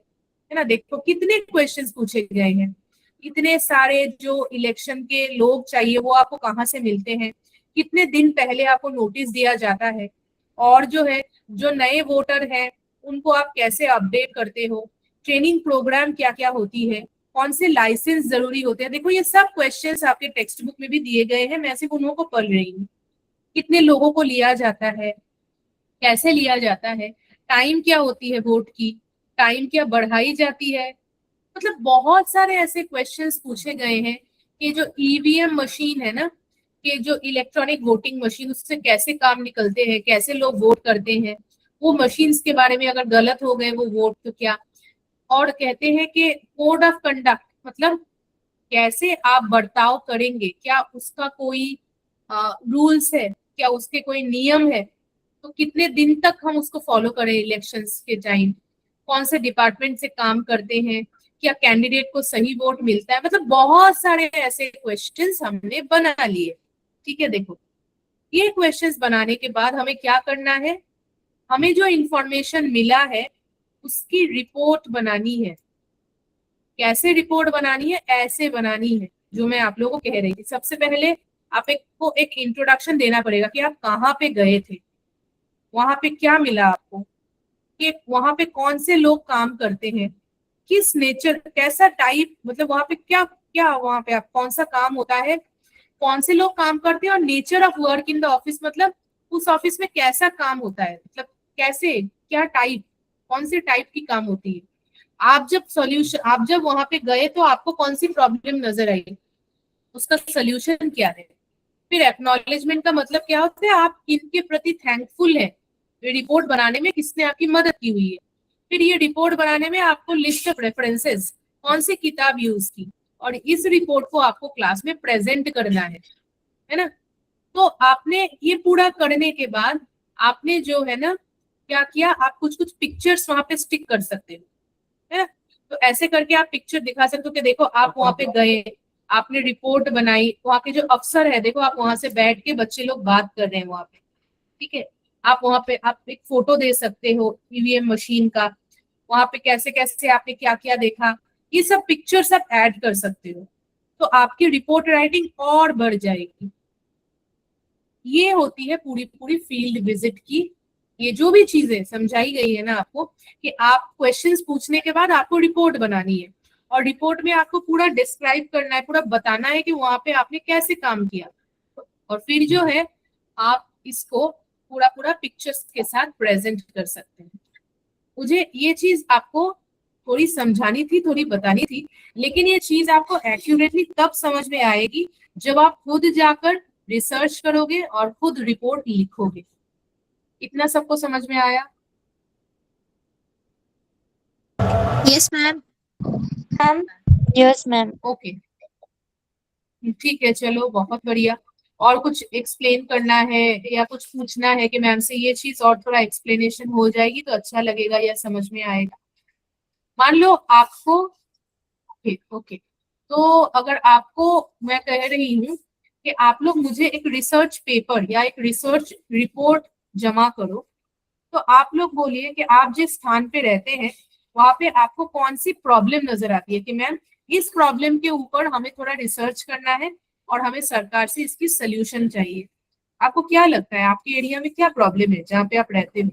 ना। देखो कितने क्वेश्चंस पूछे गए हैं, इतने सारे जो इलेक्शन के लोग चाहिए वो आपको कहाँ से मिलते हैं, कितने दिन पहले आपको नोटिस दिया जाता है, और जो है जो नए वोटर हैं उनको आप कैसे अपडेट करते हो, ट्रेनिंग प्रोग्राम क्या क्या होती है, कौन से लाइसेंस जरूरी होते हैं। देखो ये सब क्वेश्चंस आपके टेक्स्ट बुक में भी दिए गए हैं, मैं सिर्फ उन्हों को पढ़ रही हूँ। कितने लोगों को लिया जाता है, कैसे लिया जाता है, टाइम क्या होती है वोट की, टाइम क्या बढ़ाई जाती है, मतलब बहुत सारे ऐसे क्वेश्चंस पूछे गए हैं कि जो ईवीएम मशीन है ना, कि जो इलेक्ट्रॉनिक वोटिंग मशीन, उससे कैसे काम निकलते हैं, कैसे लोग वोट करते हैं, वो मशीन्स के बारे में अगर गलत हो गए वो वोट तो क्या। और कहते हैं कि कोड ऑफ कंडक्ट, मतलब कैसे आप बर्ताव करेंगे, क्या उसका कोई रूल्स है, क्या उसके कोई नियम है, तो कितने दिन तक हम उसको फॉलो करें इलेक्शंस के टाइम, कौन से डिपार्टमेंट से काम करते हैं, क्या कैंडिडेट को सही वोट मिलता है, मतलब बहुत सारे ऐसे क्वेश्चंस हमने बना लिए। ठीक है, देखो ये क्वेश्चंस बनाने के बाद हमें क्या करना है, हमें जो इंफॉर्मेशन मिला है उसकी रिपोर्ट बनानी है। कैसे रिपोर्ट बनानी है, ऐसे बनानी है जो मैं आप लोगों को कह रही थी। सबसे पहले आप को एक इंट्रोडक्शन देना पड़ेगा कि आप कहाँ पे गए थे, वहां पे क्या मिला आपको, कि वहां पे कौन से लोग काम करते हैं, किस नेचर, कैसा टाइप, मतलब वहां पे क्या क्या, वहां पे आप कौन सा काम होता है, कौन से लोग काम करते हैं, और nature of work in the office, मतलब उस ऑफिस में कैसा काम होता है, मतलब कैसे, क्या टाइप, कौन से टाइप की काम होती है। आप जब वहां पे गए तो आपको कौन सी प्रॉब्लम नजर आई, उसका सोल्यूशन क्या है। फिर एक्नॉलेजमेंट का मतलब क्या होता है, आप किनके प्रति थैंकफुल है, रिपोर्ट बनाने में किसने आपकी मदद की हुई है। फिर ये रिपोर्ट बनाने में आपको लिस्ट ऑफ रेफरेंसेस, कौन सी किताब यूज की, और इस रिपोर्ट को आपको क्लास में प्रेजेंट करना है ना। तो आपने ये पूरा करने के बाद आपने जो है ना क्या किया, आप कुछ कुछ पिक्चर्स वहां पे स्टिक कर सकते हो, है ना। तो ऐसे करके आप पिक्चर दिखा सकते हो कि देखो आप वहां पे गए, आपने रिपोर्ट बनाई, वहां के जो अफसर है देखो आप वहां से बैठ के बच्चे लोग बात कर रहे हैं वहां पे। ठीक है, आप वहां पे आप एक फोटो दे सकते हो ईवीएम मशीन का, वहां पे कैसे कैसे आपने क्या क्या देखा, ये सब पिक्चर्स आप ऐड कर सकते हो, तो आपकी रिपोर्ट राइटिंग और बढ़ जाएगी। ये होती है पूरी पूरी फील्ड विजिट की, ये जो भी चीजें समझाई गई है ना आपको, कि आप क्वेश्चंस पूछने के बाद आपको रिपोर्ट बनानी है, और रिपोर्ट में आपको पूरा डिस्क्राइब करना है, पूरा बताना है कि वहां पे आपने कैसे काम किया, और फिर जो है आप इसको पूरा पूरा पिक्चर्स के साथ प्रेजेंट कर सकते हैं। मुझे ये चीज आपको थोड़ी समझानी थी, थोड़ी बतानी थी, लेकिन ये चीज आपको एक्यूरेटली तब समझ में आएगी जब आप खुद जाकर रिसर्च करोगे और खुद रिपोर्ट लिखोगे। इतना सबको समझ में आया? Yes ma'am. Ma'am, yes ma'am. Okay, ठीक है, चलो बहुत बढ़िया। और कुछ एक्सप्लेन करना है या कुछ पूछना है कि मैम से ये चीज और थोड़ा एक्सप्लेनेशन हो जाएगी तो अच्छा लगेगा या समझ में आएगा। मान लो आपको, ओके ओके, तो अगर आपको मैं कह रही हूँ कि आप लोग मुझे एक रिसर्च पेपर या एक रिसर्च रिपोर्ट जमा करो, तो आप लोग बोलिए कि आप जिस स्थान पे रहते हैं वहां पे आपको कौन सी प्रॉब्लम नजर आती है, कि मैम इस प्रॉब्लम के ऊपर हमें थोड़ा रिसर्च करना है और हमें सरकार से इसकी सोल्यूशन चाहिए। आपको क्या लगता है आपके एरिया में क्या प्रॉब्लम है जहाँ पे आप रहते हो?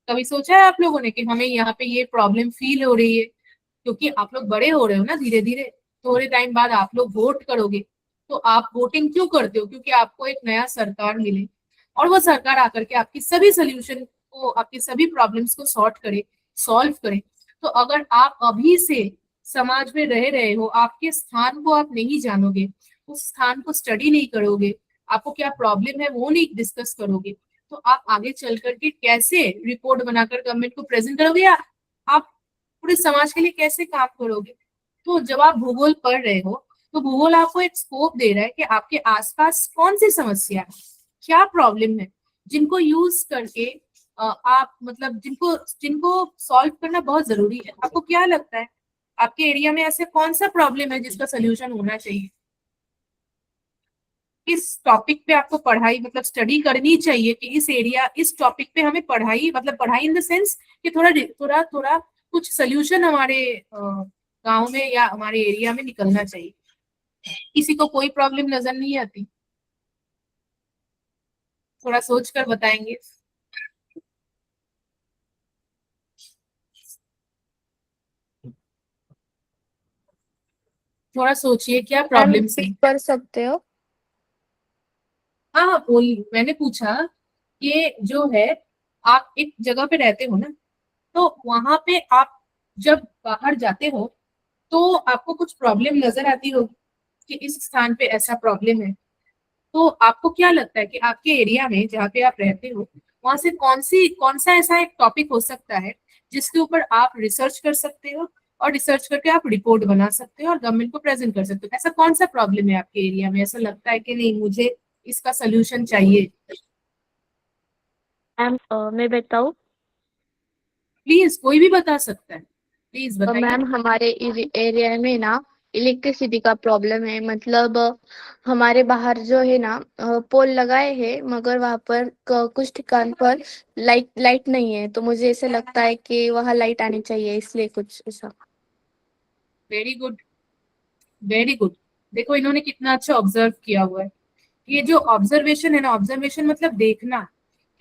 कभी सोचा है आप लोगों ने कि हमें यहाँ पे ये प्रॉब्लम फील हो रही है, क्योंकि आप लोग बड़े हो रहे हो ना धीरे धीरे, थोड़े टाइम बाद आप लोग वोट करोगे, तो आप वोटिंग क्यों करते हो, क्योंकि आपको एक नया सरकार मिले और वो सरकार आकर के आपकी सभी सोल्यूशन को, आपकी सभी प्रॉब्लम्स को सॉल्व करे। तो अगर आप अभी से समाज में रह रहे हो, आपके स्थान को आप नहीं जानोगे, उस स्थान को स्टडी नहीं करोगे, आपको क्या प्रॉब्लम है वो नहीं डिस्कस करोगे, तो आप आगे चल करके कैसे रिपोर्ट बनाकर गवर्नमेंट को प्रेजेंट करोगे, या आप पूरे समाज के लिए कैसे काम करोगे। तो जब आप भूगोल पढ़ रहे हो तो भूगोल आपको एक स्कोप दे रहा है कि आपके आसपास कौन सी समस्या है, क्या प्रॉब्लम है, जिनको यूज करके आप मतलब जिनको जिनको सॉल्व करना बहुत जरूरी है। आपको क्या लगता है आपके एरिया में ऐसे कौन सा प्रॉब्लम है जिसका सोल्यूशन होना चाहिए, इस टॉपिक पे आपको पढ़ाई मतलब स्टडी करनी चाहिए कि इस टॉपिक पे हमें पढ़ाई मतलब पढ़ाई इन द सेंस कि थोड़ा थोड़ा थोड़ा कुछ सोल्यूशन हमारे गांव में या हमारे एरिया में निकलना चाहिए। किसी को कोई प्रॉब्लम नजर नहीं आती? थोड़ा सोच कर बताएंगे। थोड़ा सोचिए क्या मैम प्रॉब्लम है। रिपीट कर सकते हो? हाँ हाँ, बोल, मैंने पूछा कि जो है आप एक जगह पे रहते हो ना, तो वहां पे आप जब बाहर जाते हो तो आपको कुछ प्रॉब्लम नजर आती होगी कि इस स्थान पे ऐसा प्रॉब्लम है। तो आपको क्या लगता है कि आपके एरिया में जहाँ पे आप रहते हो वहां से कौन सा ऐसा एक टॉपिक हो सकता है जिसके ऊपर आप रिसर्च कर सकते हो और रिसर्च करके आप रिपोर्ट बना सकते हो और गवर्नमेंट को प्रेजेंट कर सकते हो। ऐसा कौन सा प्रॉब्लम है आपके एरिया में, ऐसा लगता है कि नहीं मुझे इसका सोल्यूशन चाहिए? मैम मैं बताऊँ? प्लीज, कोई भी बता सकता है, प्लीज बताइए। मैम हमारे एरिया में ना इलेक्ट्रिसिटी का प्रॉब्लम है। मतलब हमारे बाहर जो है ना पोल लगाए हैं, मगर वहाँ पर कुछ ठिकान पर लाइट नहीं है। तो मुझे ऐसे लगता है कि वहाँ लाइट आनी चाहिए, इसलिए कुछ ऐसा। Very good, very good. देखो इन्होंने कितना अच्छा ऑब्जर्व किया हुआ है। ये जो ऑब्जर्वेशन है ना, ऑब्जर्वेशन मतलब देखना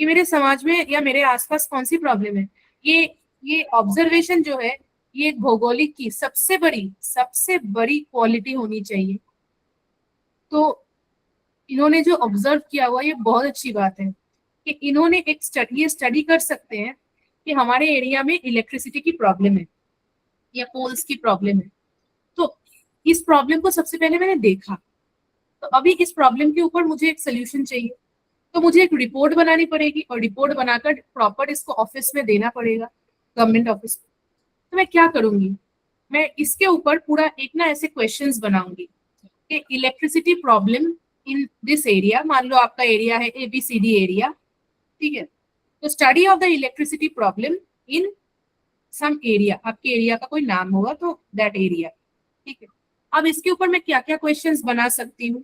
कि मेरे समाज में या मेरे आसपास कौन सी प्रॉब्लम है। ये ऑब्जर्वेशन जो है, ये एक भौगोलिक की सबसे बड़ी क्वालिटी होनी चाहिए। तो इन्होंने जो ऑब्जर्व किया हुआ, ये बहुत अच्छी बात है कि इन्होंने एक स्टडी कर सकते हैं कि हमारे एरिया में इलेक्ट्रिसिटी की प्रॉब्लम है या पोल्स की प्रॉब्लम है। तो इस प्रॉब्लम को सबसे पहले मैंने देखा, तो अभी इस प्रॉब्लम के ऊपर मुझे एक सोल्यूशन चाहिए, तो मुझे एक रिपोर्ट बनानी पड़ेगी और रिपोर्ट बनाकर प्रॉपर इसको ऑफिस में देना पड़ेगा, गवर्नमेंट ऑफिस में। तो मैं क्या करूंगी, मैं इसके ऊपर पूरा एक ना ऐसे क्वेश्चंस बनाऊंगी कि electricity problem in this area, मान लो आपका एरिया है ABCD एरिया, ठीक है। तो study of the electricity problem in some area, आपके एरिया का कोई नाम होगा तो दैट एरिया, ठीक है। अब इसके ऊपर मैं क्या क्या क्वेश्चंस बना सकती हूँ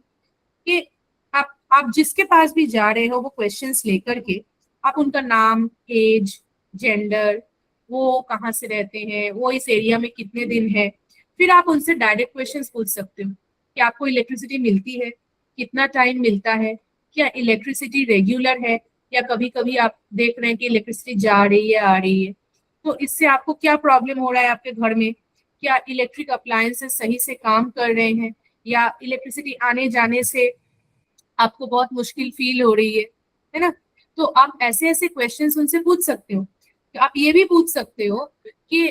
कि आप जिसके पास भी जा रहे हो वो क्वेश्चंस लेकर के आप उनका नाम, एज, जेंडर, वो कहाँ से रहते हैं, वो इस एरिया में कितने दिन है, फिर आप उनसे डायरेक्ट क्वेश्चंस पूछ सकते हो कि आपको इलेक्ट्रिसिटी मिलती है, कितना टाइम मिलता है, क्या इलेक्ट्रिसिटी रेगुलर है, या कभी कभी आप देख रहे हैं कि इलेक्ट्रिसिटी जा रही है आ रही है, तो इससे आपको क्या प्रॉब्लम हो रहा है आपके घर में, क्या इलेक्ट्रिक अप्लायंसेस सही से काम कर रहे हैं, या इलेक्ट्रिसिटी आने जाने से आपको बहुत मुश्किल फील हो रही है ना। तो आप ऐसे ऐसे क्वेश्चंस उनसे पूछ सकते हो। तो आप ये भी पूछ सकते हो कि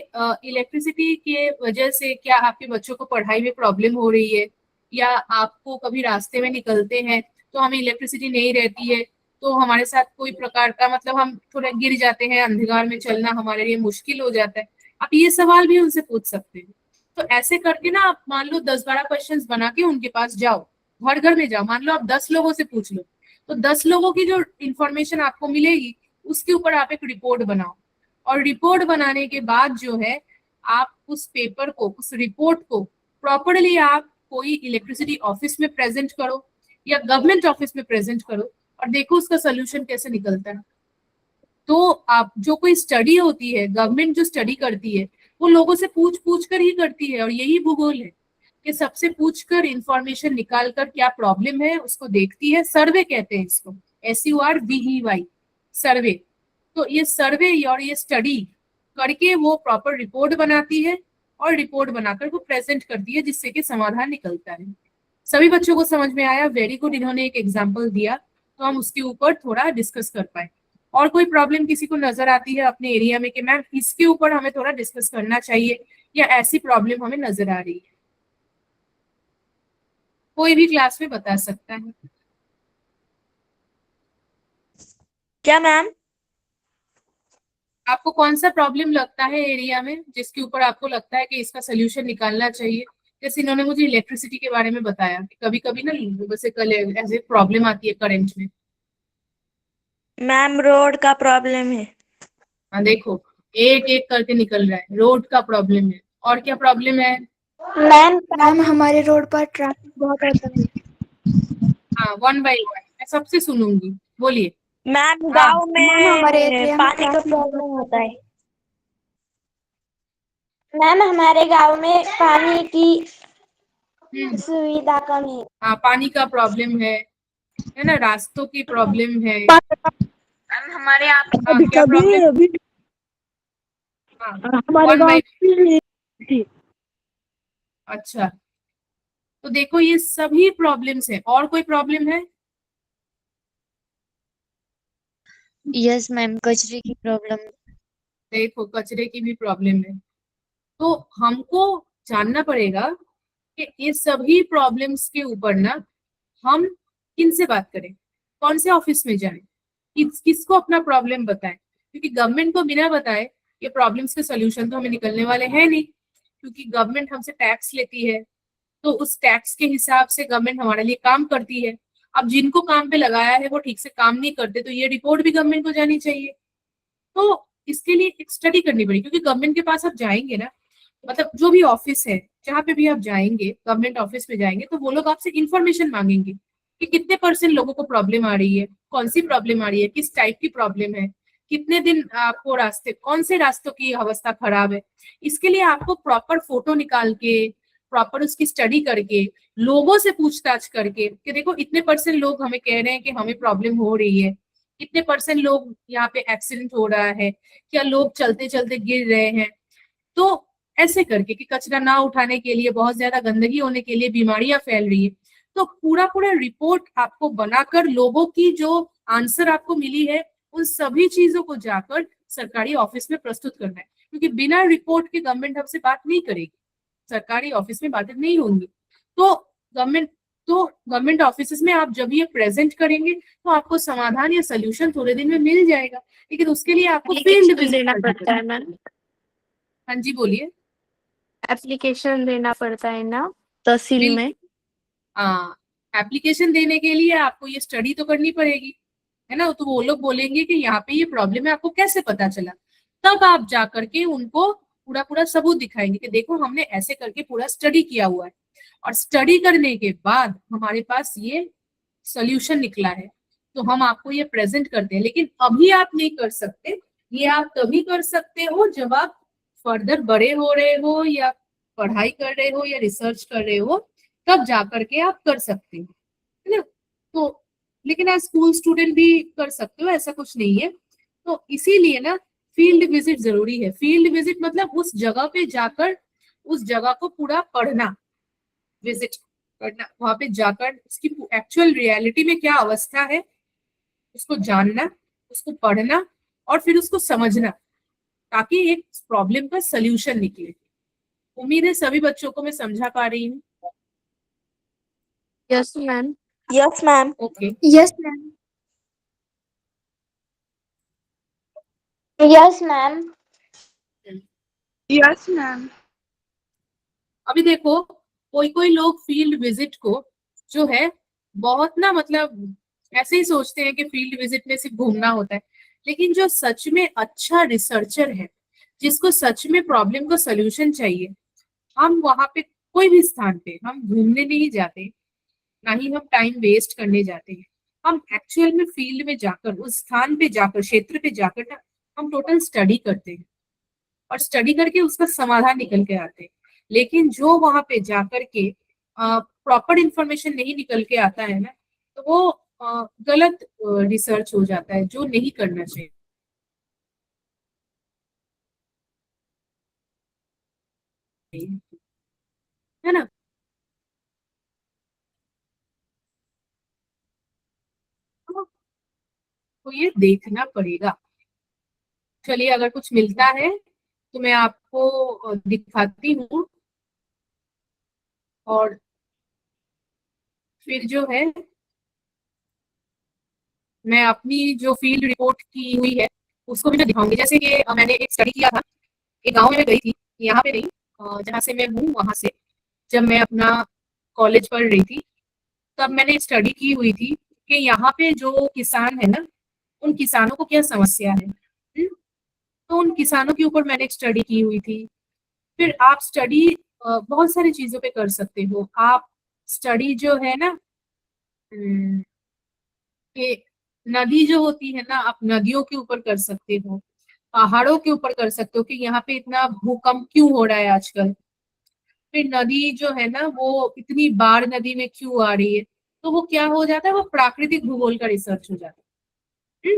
इलेक्ट्रिसिटी के वजह से क्या आपके बच्चों को पढ़ाई में प्रॉब्लम हो रही है, या आपको कभी रास्ते में निकलते हैं तो हमें इलेक्ट्रिसिटी नहीं रहती है, तो हमारे साथ कोई प्रकार का मतलब हम थोड़ा गिर जाते हैं, अंधकार में चलना हमारे लिए मुश्किल हो जाता है। आप ये सवाल भी उनसे पूछ सकते हो। तो ऐसे करके ना आप मान लो 10-12 क्वेश्चंस बना के उनके पास जाओ, घर घर में जाओ, मान लो आप 10 लोगों से पूछ लो, तो 10 लोगों की जो इंफॉर्मेशन आपको मिलेगी उसके ऊपर आप एक रिपोर्ट बनाओ, और रिपोर्ट बनाने के बाद जो है आप उस पेपर को, उस रिपोर्ट को प्रॉपरली आप कोई इलेक्ट्रिसिटी ऑफिस में प्रेजेंट करो या गवर्नमेंट ऑफिस में प्रेजेंट करो और देखो उसका सोल्यूशन कैसे निकलता है। तो आप जो कोई स्टडी होती है, गवर्नमेंट जो स्टडी करती है वो लोगों से पूछ पूछ कर ही करती है, और यही भूगोल है कि सबसे पूछकर इंफॉर्मेशन निकाल कर क्या प्रॉब्लम है उसको देखती है। सर्वे कहते हैं इसको, SURVEY, सर्वे। तो ये सर्वे और ये स्टडी करके वो प्रॉपर रिपोर्ट बनाती है और रिपोर्ट बनाकर वो प्रेजेंट करती है, जिससे कि समाधान निकलता है। सभी बच्चों को समझ में आया? Very good. इन्होंने एक एग्जाम्पल दिया तो हम उसके ऊपर थोड़ा डिस्कस कर पाए। और कोई प्रॉब्लम किसी को नजर आती है अपने एरिया में कि मैम इसके ऊपर हमें थोड़ा डिस्कस करना चाहिए, या ऐसी प्रॉब्लम हमें नजर आ रही है? कोई भी क्लास में बता सकता है। क्या मैम? आपको कौन सा प्रॉब्लम लगता है एरिया में जिसके ऊपर आपको लगता है कि इसका सोल्यूशन निकालना चाहिए? जैसे इन्होंने मुझे इलेक्ट्रिसिटी के बारे में बताया कि कभी कभी ना वैसे कल ऐसे प्रॉब्लम आती है करंट में। मैम रोड का प्रॉब्लम है। हाँ देखो, एक एक करके निकल रहा है, रोड का प्रॉब्लम है, और क्या प्रॉब्लम है? मैम हमारे रोड पर ट्रैफिक बहुत होता है। हाँ, 1 बाय 1 मैं सबसे सुनूंगी, बोलिए। मैम हाँ, गांव मैम हमारे में एरिया में पानी का ट्रैफिक प्रॉब्लम होता है। मैम हमारे गांव में पानी की हम्म, सुविधा कम है। हाँ पानी का प्रॉब्लम है ना, रास्तों की प्रॉब्लम है। मैम हमारे यहाँ पे हाँ, क्या प्रॉब्लम? हाँ, हमारे 1 बाय, गांव अच्छा। तो देखो ये सभी प्रॉब्लम्स है, और कोई प्रॉब्लम है? यस मैम, कचरे की प्रॉब्लम। देखो कचरे की भी प्रॉब्लम है। तो हमको जानना पड़ेगा कि ये सभी प्रॉब्लम्स के ऊपर ना हम किन से बात करें, कौन से ऑफिस में जाएं, किसको अपना प्रॉब्लम बताएं, क्योंकि गवर्नमेंट को बिना बताए ये प्रॉब्लम्स के सोल्यूशन तो हमें निकलने वाले हैं नहीं। क्योंकि गवर्नमेंट हमसे टैक्स लेती है, तो उस टैक्स के हिसाब से गवर्नमेंट हमारे लिए काम करती है। अब जिनको काम पे लगाया है वो ठीक से काम नहीं करते, तो ये रिपोर्ट भी गवर्नमेंट को जानी चाहिए। तो इसके लिए एक स्टडी करनी पड़ेगी, क्योंकि गवर्नमेंट के पास आप जाएंगे ना, मतलब जो भी ऑफिस है, जहाँ पे भी आप जाएंगे, गवर्नमेंट ऑफिस में जाएंगे, तो वो लोग आपसे इंफॉर्मेशन मांगेंगे कि कितने % लोगों को प्रॉब्लम आ रही है, कौन सी प्रॉब्लम आ रही है, किस टाइप की प्रॉब्लम है, कितने दिन आपको रास्ते, कौन से रास्तों की अवस्था खराब है। इसके लिए आपको प्रॉपर फोटो निकाल के, प्रॉपर उसकी स्टडी करके, लोगों से पूछताछ करके कि देखो इतने % लोग हमें कह रहे हैं कि हमें प्रॉब्लम हो रही है, कितने % लोग यहाँ पे एक्सीडेंट हो रहा है, क्या लोग चलते चलते गिर रहे हैं। तो ऐसे करके कि कचरा ना उठाने के लिए, बहुत ज्यादा गंदगी होने के लिए बीमारियां फैल रही है। तो पूरा पूरा रिपोर्ट आपको बनाकर लोगों की जो आंसर आपको मिली है उन सभी चीजों को जाकर सरकारी ऑफिस में प्रस्तुत करना है, क्योंकि बिना रिपोर्ट के गवर्नमेंट हमसे बात नहीं करेगी, सरकारी ऑफिस में बातें नहीं होंगी। तो गवर्नमेंट ऑफिस में आप जब ये प्रेजेंट करेंगे तो आपको समाधान या सोल्यूशन थोड़े दिन में मिल जाएगा, लेकिन उसके लिए आपको फील्ड विजिट देना करना पड़ता है मैम, हाँ जी बोलिए। एप्लीकेशन देना पड़ता है ना तहसील में। हाँ, एप्लीकेशन देने के लिए आपको ये स्टडी तो करनी पड़ेगी, है ना। तो वो लोग बोलेंगे कि यहाँ पे ये प्रॉब्लम है, आपको कैसे पता चला, तब आप जा करके उनको पूरा पूरा सबूत दिखाएंगे कि देखो हमने ऐसे करके पूरा स्टडी किया हुआ है, और स्टडी करने के बाद हमारे पास ये सोल्यूशन निकला है, तो हम आपको ये प्रेजेंट करते हैं। लेकिन अभी आप नहीं कर सकते, ये आप तभी कर सकते हो जब आप फर्दर बड़े हो रहे हो, या पढ़ाई कर रहे हो, या रिसर्च कर रहे हो, तब जा करके आप कर सकते हो, है ना। तो लेकिन एज स्कूल स्टूडेंट भी कर सकते हो, ऐसा कुछ नहीं है। तो इसीलिए ना फील्ड विजिट जरूरी है। फील्ड विजिट मतलब उस जगह पे जाकर उस जगह को पूरा पढ़ना, विजिट करना, वहां पे जाकर उसकी एक्चुअल रियलिटी में क्या अवस्था है उसको जानना, उसको पढ़ना, और फिर उसको समझना, ताकि एक प्रॉब्लम का सल्यूशन निकले। उम्मीद है सभी बच्चों को मैं समझा पा रही हूँ। Yes ma'am. Yes ma'am. Okay, yes ma'am. Yes ma'am. Yes ma'am. अभी देखो कोई कोई लोग फील्ड विजिट को जो है बहुत ना, मतलब ऐसे ही सोचते हैं कि फील्ड विजिट में सिर्फ घूमना होता है, लेकिन जो सच में अच्छा रिसर्चर है, जिसको सच में प्रॉब्लम का सलूशन चाहिए, हम वहां पे कोई भी स्थान पे हम घूमने नहीं जाते, ना ही हम टाइम वेस्ट करने जाते हैं। हम एक्चुअल में फील्ड में जाकर, उस स्थान पे जाकर, क्षेत्र पे जाकर ना हम टोटल स्टडी करते हैं, और स्टडी करके उसका समाधान निकल के आते हैं। लेकिन जो वहां पे जाकर के प्रॉपर इंफॉर्मेशन नहीं निकल के आता है ना, तो वो गलत रिसर्च हो जाता है, जो नहीं करना चाहिए, है ना। तो ये देखना पड़ेगा। चलिए, अगर कुछ मिलता है तो मैं आपको दिखाती हूँ, और फिर जो है मैं अपनी जो फील्ड रिपोर्ट की हुई है उसको भी मैं दिखाऊंगी। जैसे कि मैंने एक स्टडी किया था, एक गांव में मैं गई थी, यहाँ पे नहीं, जहाँ से मैं हूँ वहां से, जब मैं अपना कॉलेज पढ़ रही थी, तब मैंने स्टडी की हुई थी कि यहाँ पे जो किसान है ना, उन किसानों को क्या समस्या है। तो उन किसानों के ऊपर मैंने एक स्टडी की हुई थी। फिर आप स्टडी बहुत सारी चीजों पे कर सकते हो। आप स्टडी जो है ना, कि नदी जो होती है ना, आप नदियों के ऊपर कर सकते हो, पहाड़ों के ऊपर कर सकते हो कि यहाँ पे इतना भूकंप क्यों हो रहा है आजकल। फिर नदी जो है ना, वो इतनी बाढ़ नदी में क्यों आ रही है, तो वो क्या हो जाता है, वो प्राकृतिक भूगोल का रिसर्च हो जाता है।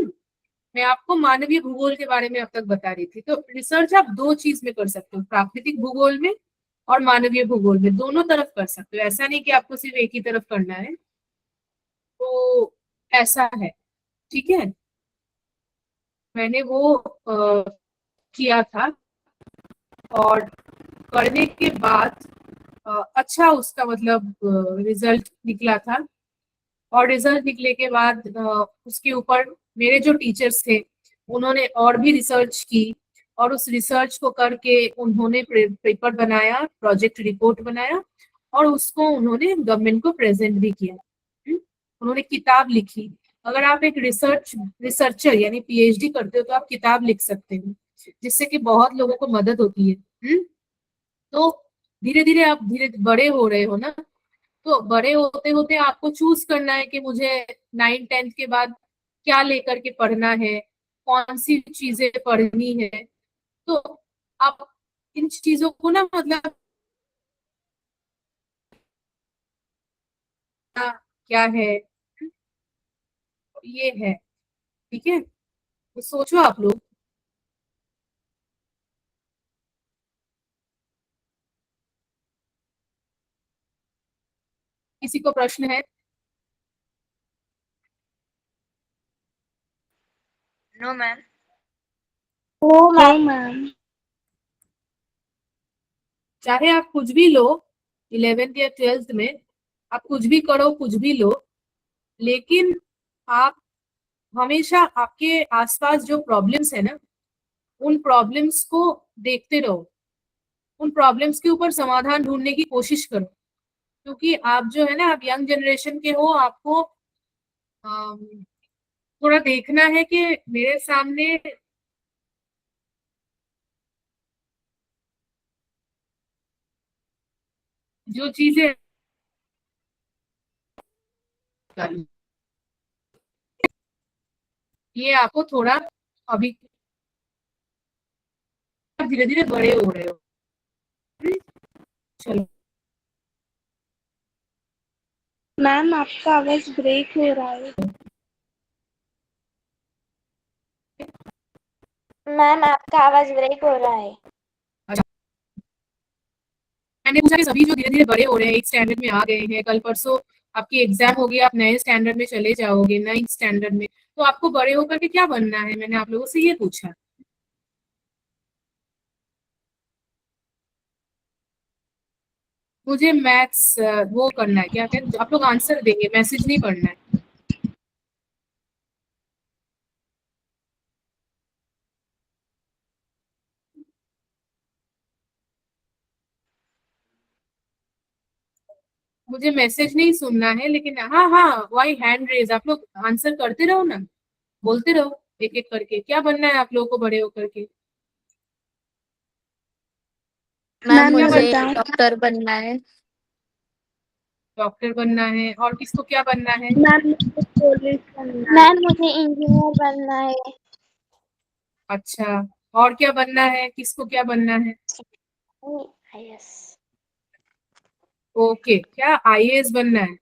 मैं आपको मानवीय भूगोल के बारे में अब तक बता रही थी। तो रिसर्च आप दो चीज में कर सकते हो, प्राकृतिक भूगोल में और मानवीय भूगोल में, दोनों तरफ कर सकते हो। ऐसा नहीं कि आपको सिर्फ एक ही तरफ करना है। तो ऐसा है, ठीक है। मैंने वो किया था, और करने के बाद अच्छा उसका मतलब रिजल्ट निकला था। और रिजल्ट निकले के बाद उसके ऊपर मेरे जो टीचर्स थे उन्होंने और भी रिसर्च की, और उस रिसर्च को करके उन्होंने पेपर बनाया, प्रोजेक्ट रिपोर्ट बनाया और उसको उन्होंने गवर्नमेंट को प्रेजेंट भी किया। उन्होंने किताब लिखी। अगर आप एक रिसर्चर यानी पीएचडी करते हो तो आप किताब लिख सकते हो, जिससे कि बहुत लोगों को मदद होती है। तो धीरे धीरे आप धीरे बड़े हो रहे हो ना, तो बड़े होते होते आपको चूज करना है कि मुझे 9th 10th के बाद क्या लेकर के पढ़ना है, कौन सी चीजें पढ़नी है। तो आप इन चीजों को ना मतलब क्या है, ये है, ठीक है। तो सोचो आप लोग। किसी को प्रश्न है? No ma'am. No ma'am. Ma'am. चाहे आप कुछ भी लो 11th या 12th में, आप कुछ भी करो कुछ भी लो, लेकिन आप हमेशा आपके आसपास जो प्रॉब्लम्स है ना, उन प्रॉब्लम्स को देखते रहो, उन प्रॉब्लम्स के ऊपर समाधान ढूंढने की कोशिश करो। क्योंकि आप जो है ना, आप यंग जनरेशन के हो, आपको थोड़ा देखना है कि मेरे सामने जो चीजें ये आपको थोड़ा अभी धीरे धीरे बड़े हो रहे हो। चलो मैम आपका आवाज ब्रेक हो रहा है। मैम आपका आवाज ब्रेक हो रहा है। मैंने पूछा कि सभी जो धीरे धीरे बड़े हो रहे हैं, 8th स्टैंडर्ड में आ गए हैं, कल परसों आपकी एग्जाम होगी, आप नए स्टैंडर्ड में चले जाओगे, 9th स्टैंडर्ड में, तो आपको बड़े होकर के क्या बनना है, मैंने आप लोगों से ये पूछा। मुझे मैथ्स वो करना है, क्या कहते आप लोग आंसर देंगे, मैसेज नहीं पढ़ना है। मुझे मैसेज नहीं सुनना है, लेकिन हाँ हाँ वही हैंड रेज, आप लोग आंसर करते रहो ना, बोलते रहो एक एक करके, क्या बनना है आप लोगों को बड़े होकर के। मैम मैम मैं मुझे बताऊं? डॉक्टर बनना है। डॉक्टर बनना है, और किसको क्या बनना है? मैम मुझे पुलिस बनना है। मैम मुझे इंजीनियर बनना है। अच्छा, और क्या बनना है, किसको क्या बनना है? यस। ओके, क्या आईएएस बनना है?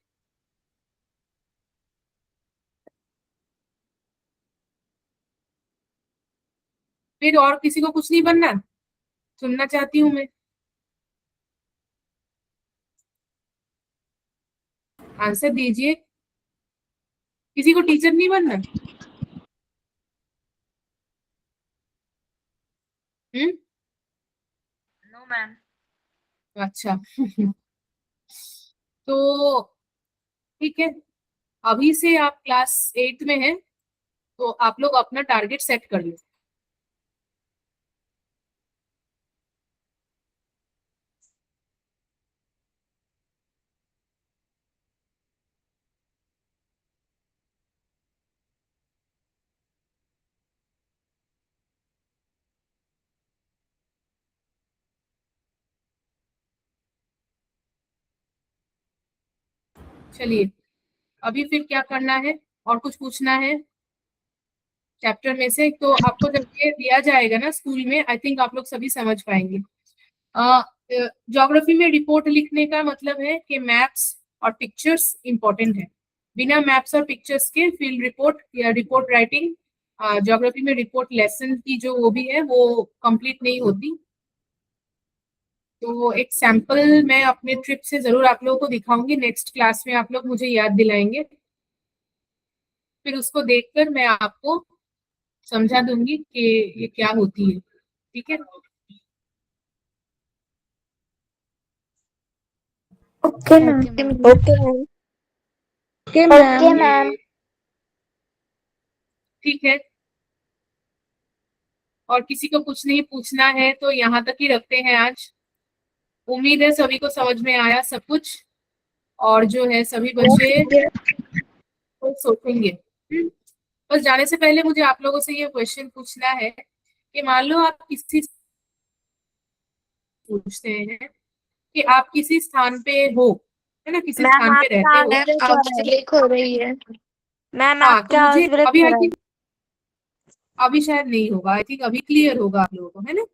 फिर और किसी को कुछ नहीं बनना? सुनना चाहती हूँ मैं, आंसर दीजिए। किसी को टीचर नहीं बनना? हम्म। No ma'am. अच्छा तो ठीक है, अभी से आप क्लास 8 में हैं, तो आप लोग अपना टारगेट सेट कर लो। चलिए, अभी फिर क्या करना है, और कुछ पूछना है चैप्टर में से? तो आपको जब ये दिया जाएगा ना स्कूल में, आई थिंक आप लोग सभी समझ पाएंगे। ज्योग्राफी में रिपोर्ट लिखने का मतलब है कि मैप्स और पिक्चर्स इंपॉर्टेंट है। बिना मैप्स और पिक्चर्स के फील्ड रिपोर्ट या रिपोर्ट राइटिंग, ज्योग्राफी में रिपोर्ट लेसन की जो वो भी है वो कंप्लीट नहीं होती। तो एक सैंपल मैं अपने ट्रिप से जरूर आप लोगों को दिखाऊंगी, नेक्स्ट क्लास में आप लोग मुझे याद दिलाएंगे, फिर उसको देखकर मैं आपको समझा दूंगी कि ये क्या होती है, ठीक है। Okay ma'am. Okay ma'am. Okay ma'am. Okay okay ma'am. Ma'am. ठीक है, और किसी को कुछ नहीं पूछना है तो यहाँ तक ही रखते हैं आज। उम्मीद है सभी को समझ में आया सब कुछ, और जो है सभी बच्चे तो सोचेंगे। बस जाने से पहले मुझे आप लोगों से ये क्वेश्चन पूछना है कि मान लो आप किसी पूछते हैं कि आप किसी स्थान पे हो, है ना, किसी मैम स्थान पे रहते हो। आवाज ब्रेक हो रही है। मैम हाँ, आपका तो मुझे आवाज ब्रेक अभी हो आई रहा है। थिंक अभी शायद नहीं होगा, आई थिंक अभी क्लियर होगा आप लोगों को, है ना।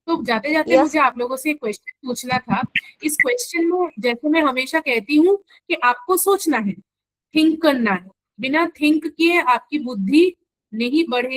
तो जाते जाते Yes. मुझे आप लोगों से एक क्वेश्चन पूछना था। इस क्वेश्चन में जैसे मैं हमेशा कहती हूँ कि आपको सोचना है, थिंक करना है, बिना थिंक किए आपकी बुद्धि नहीं बढ़े।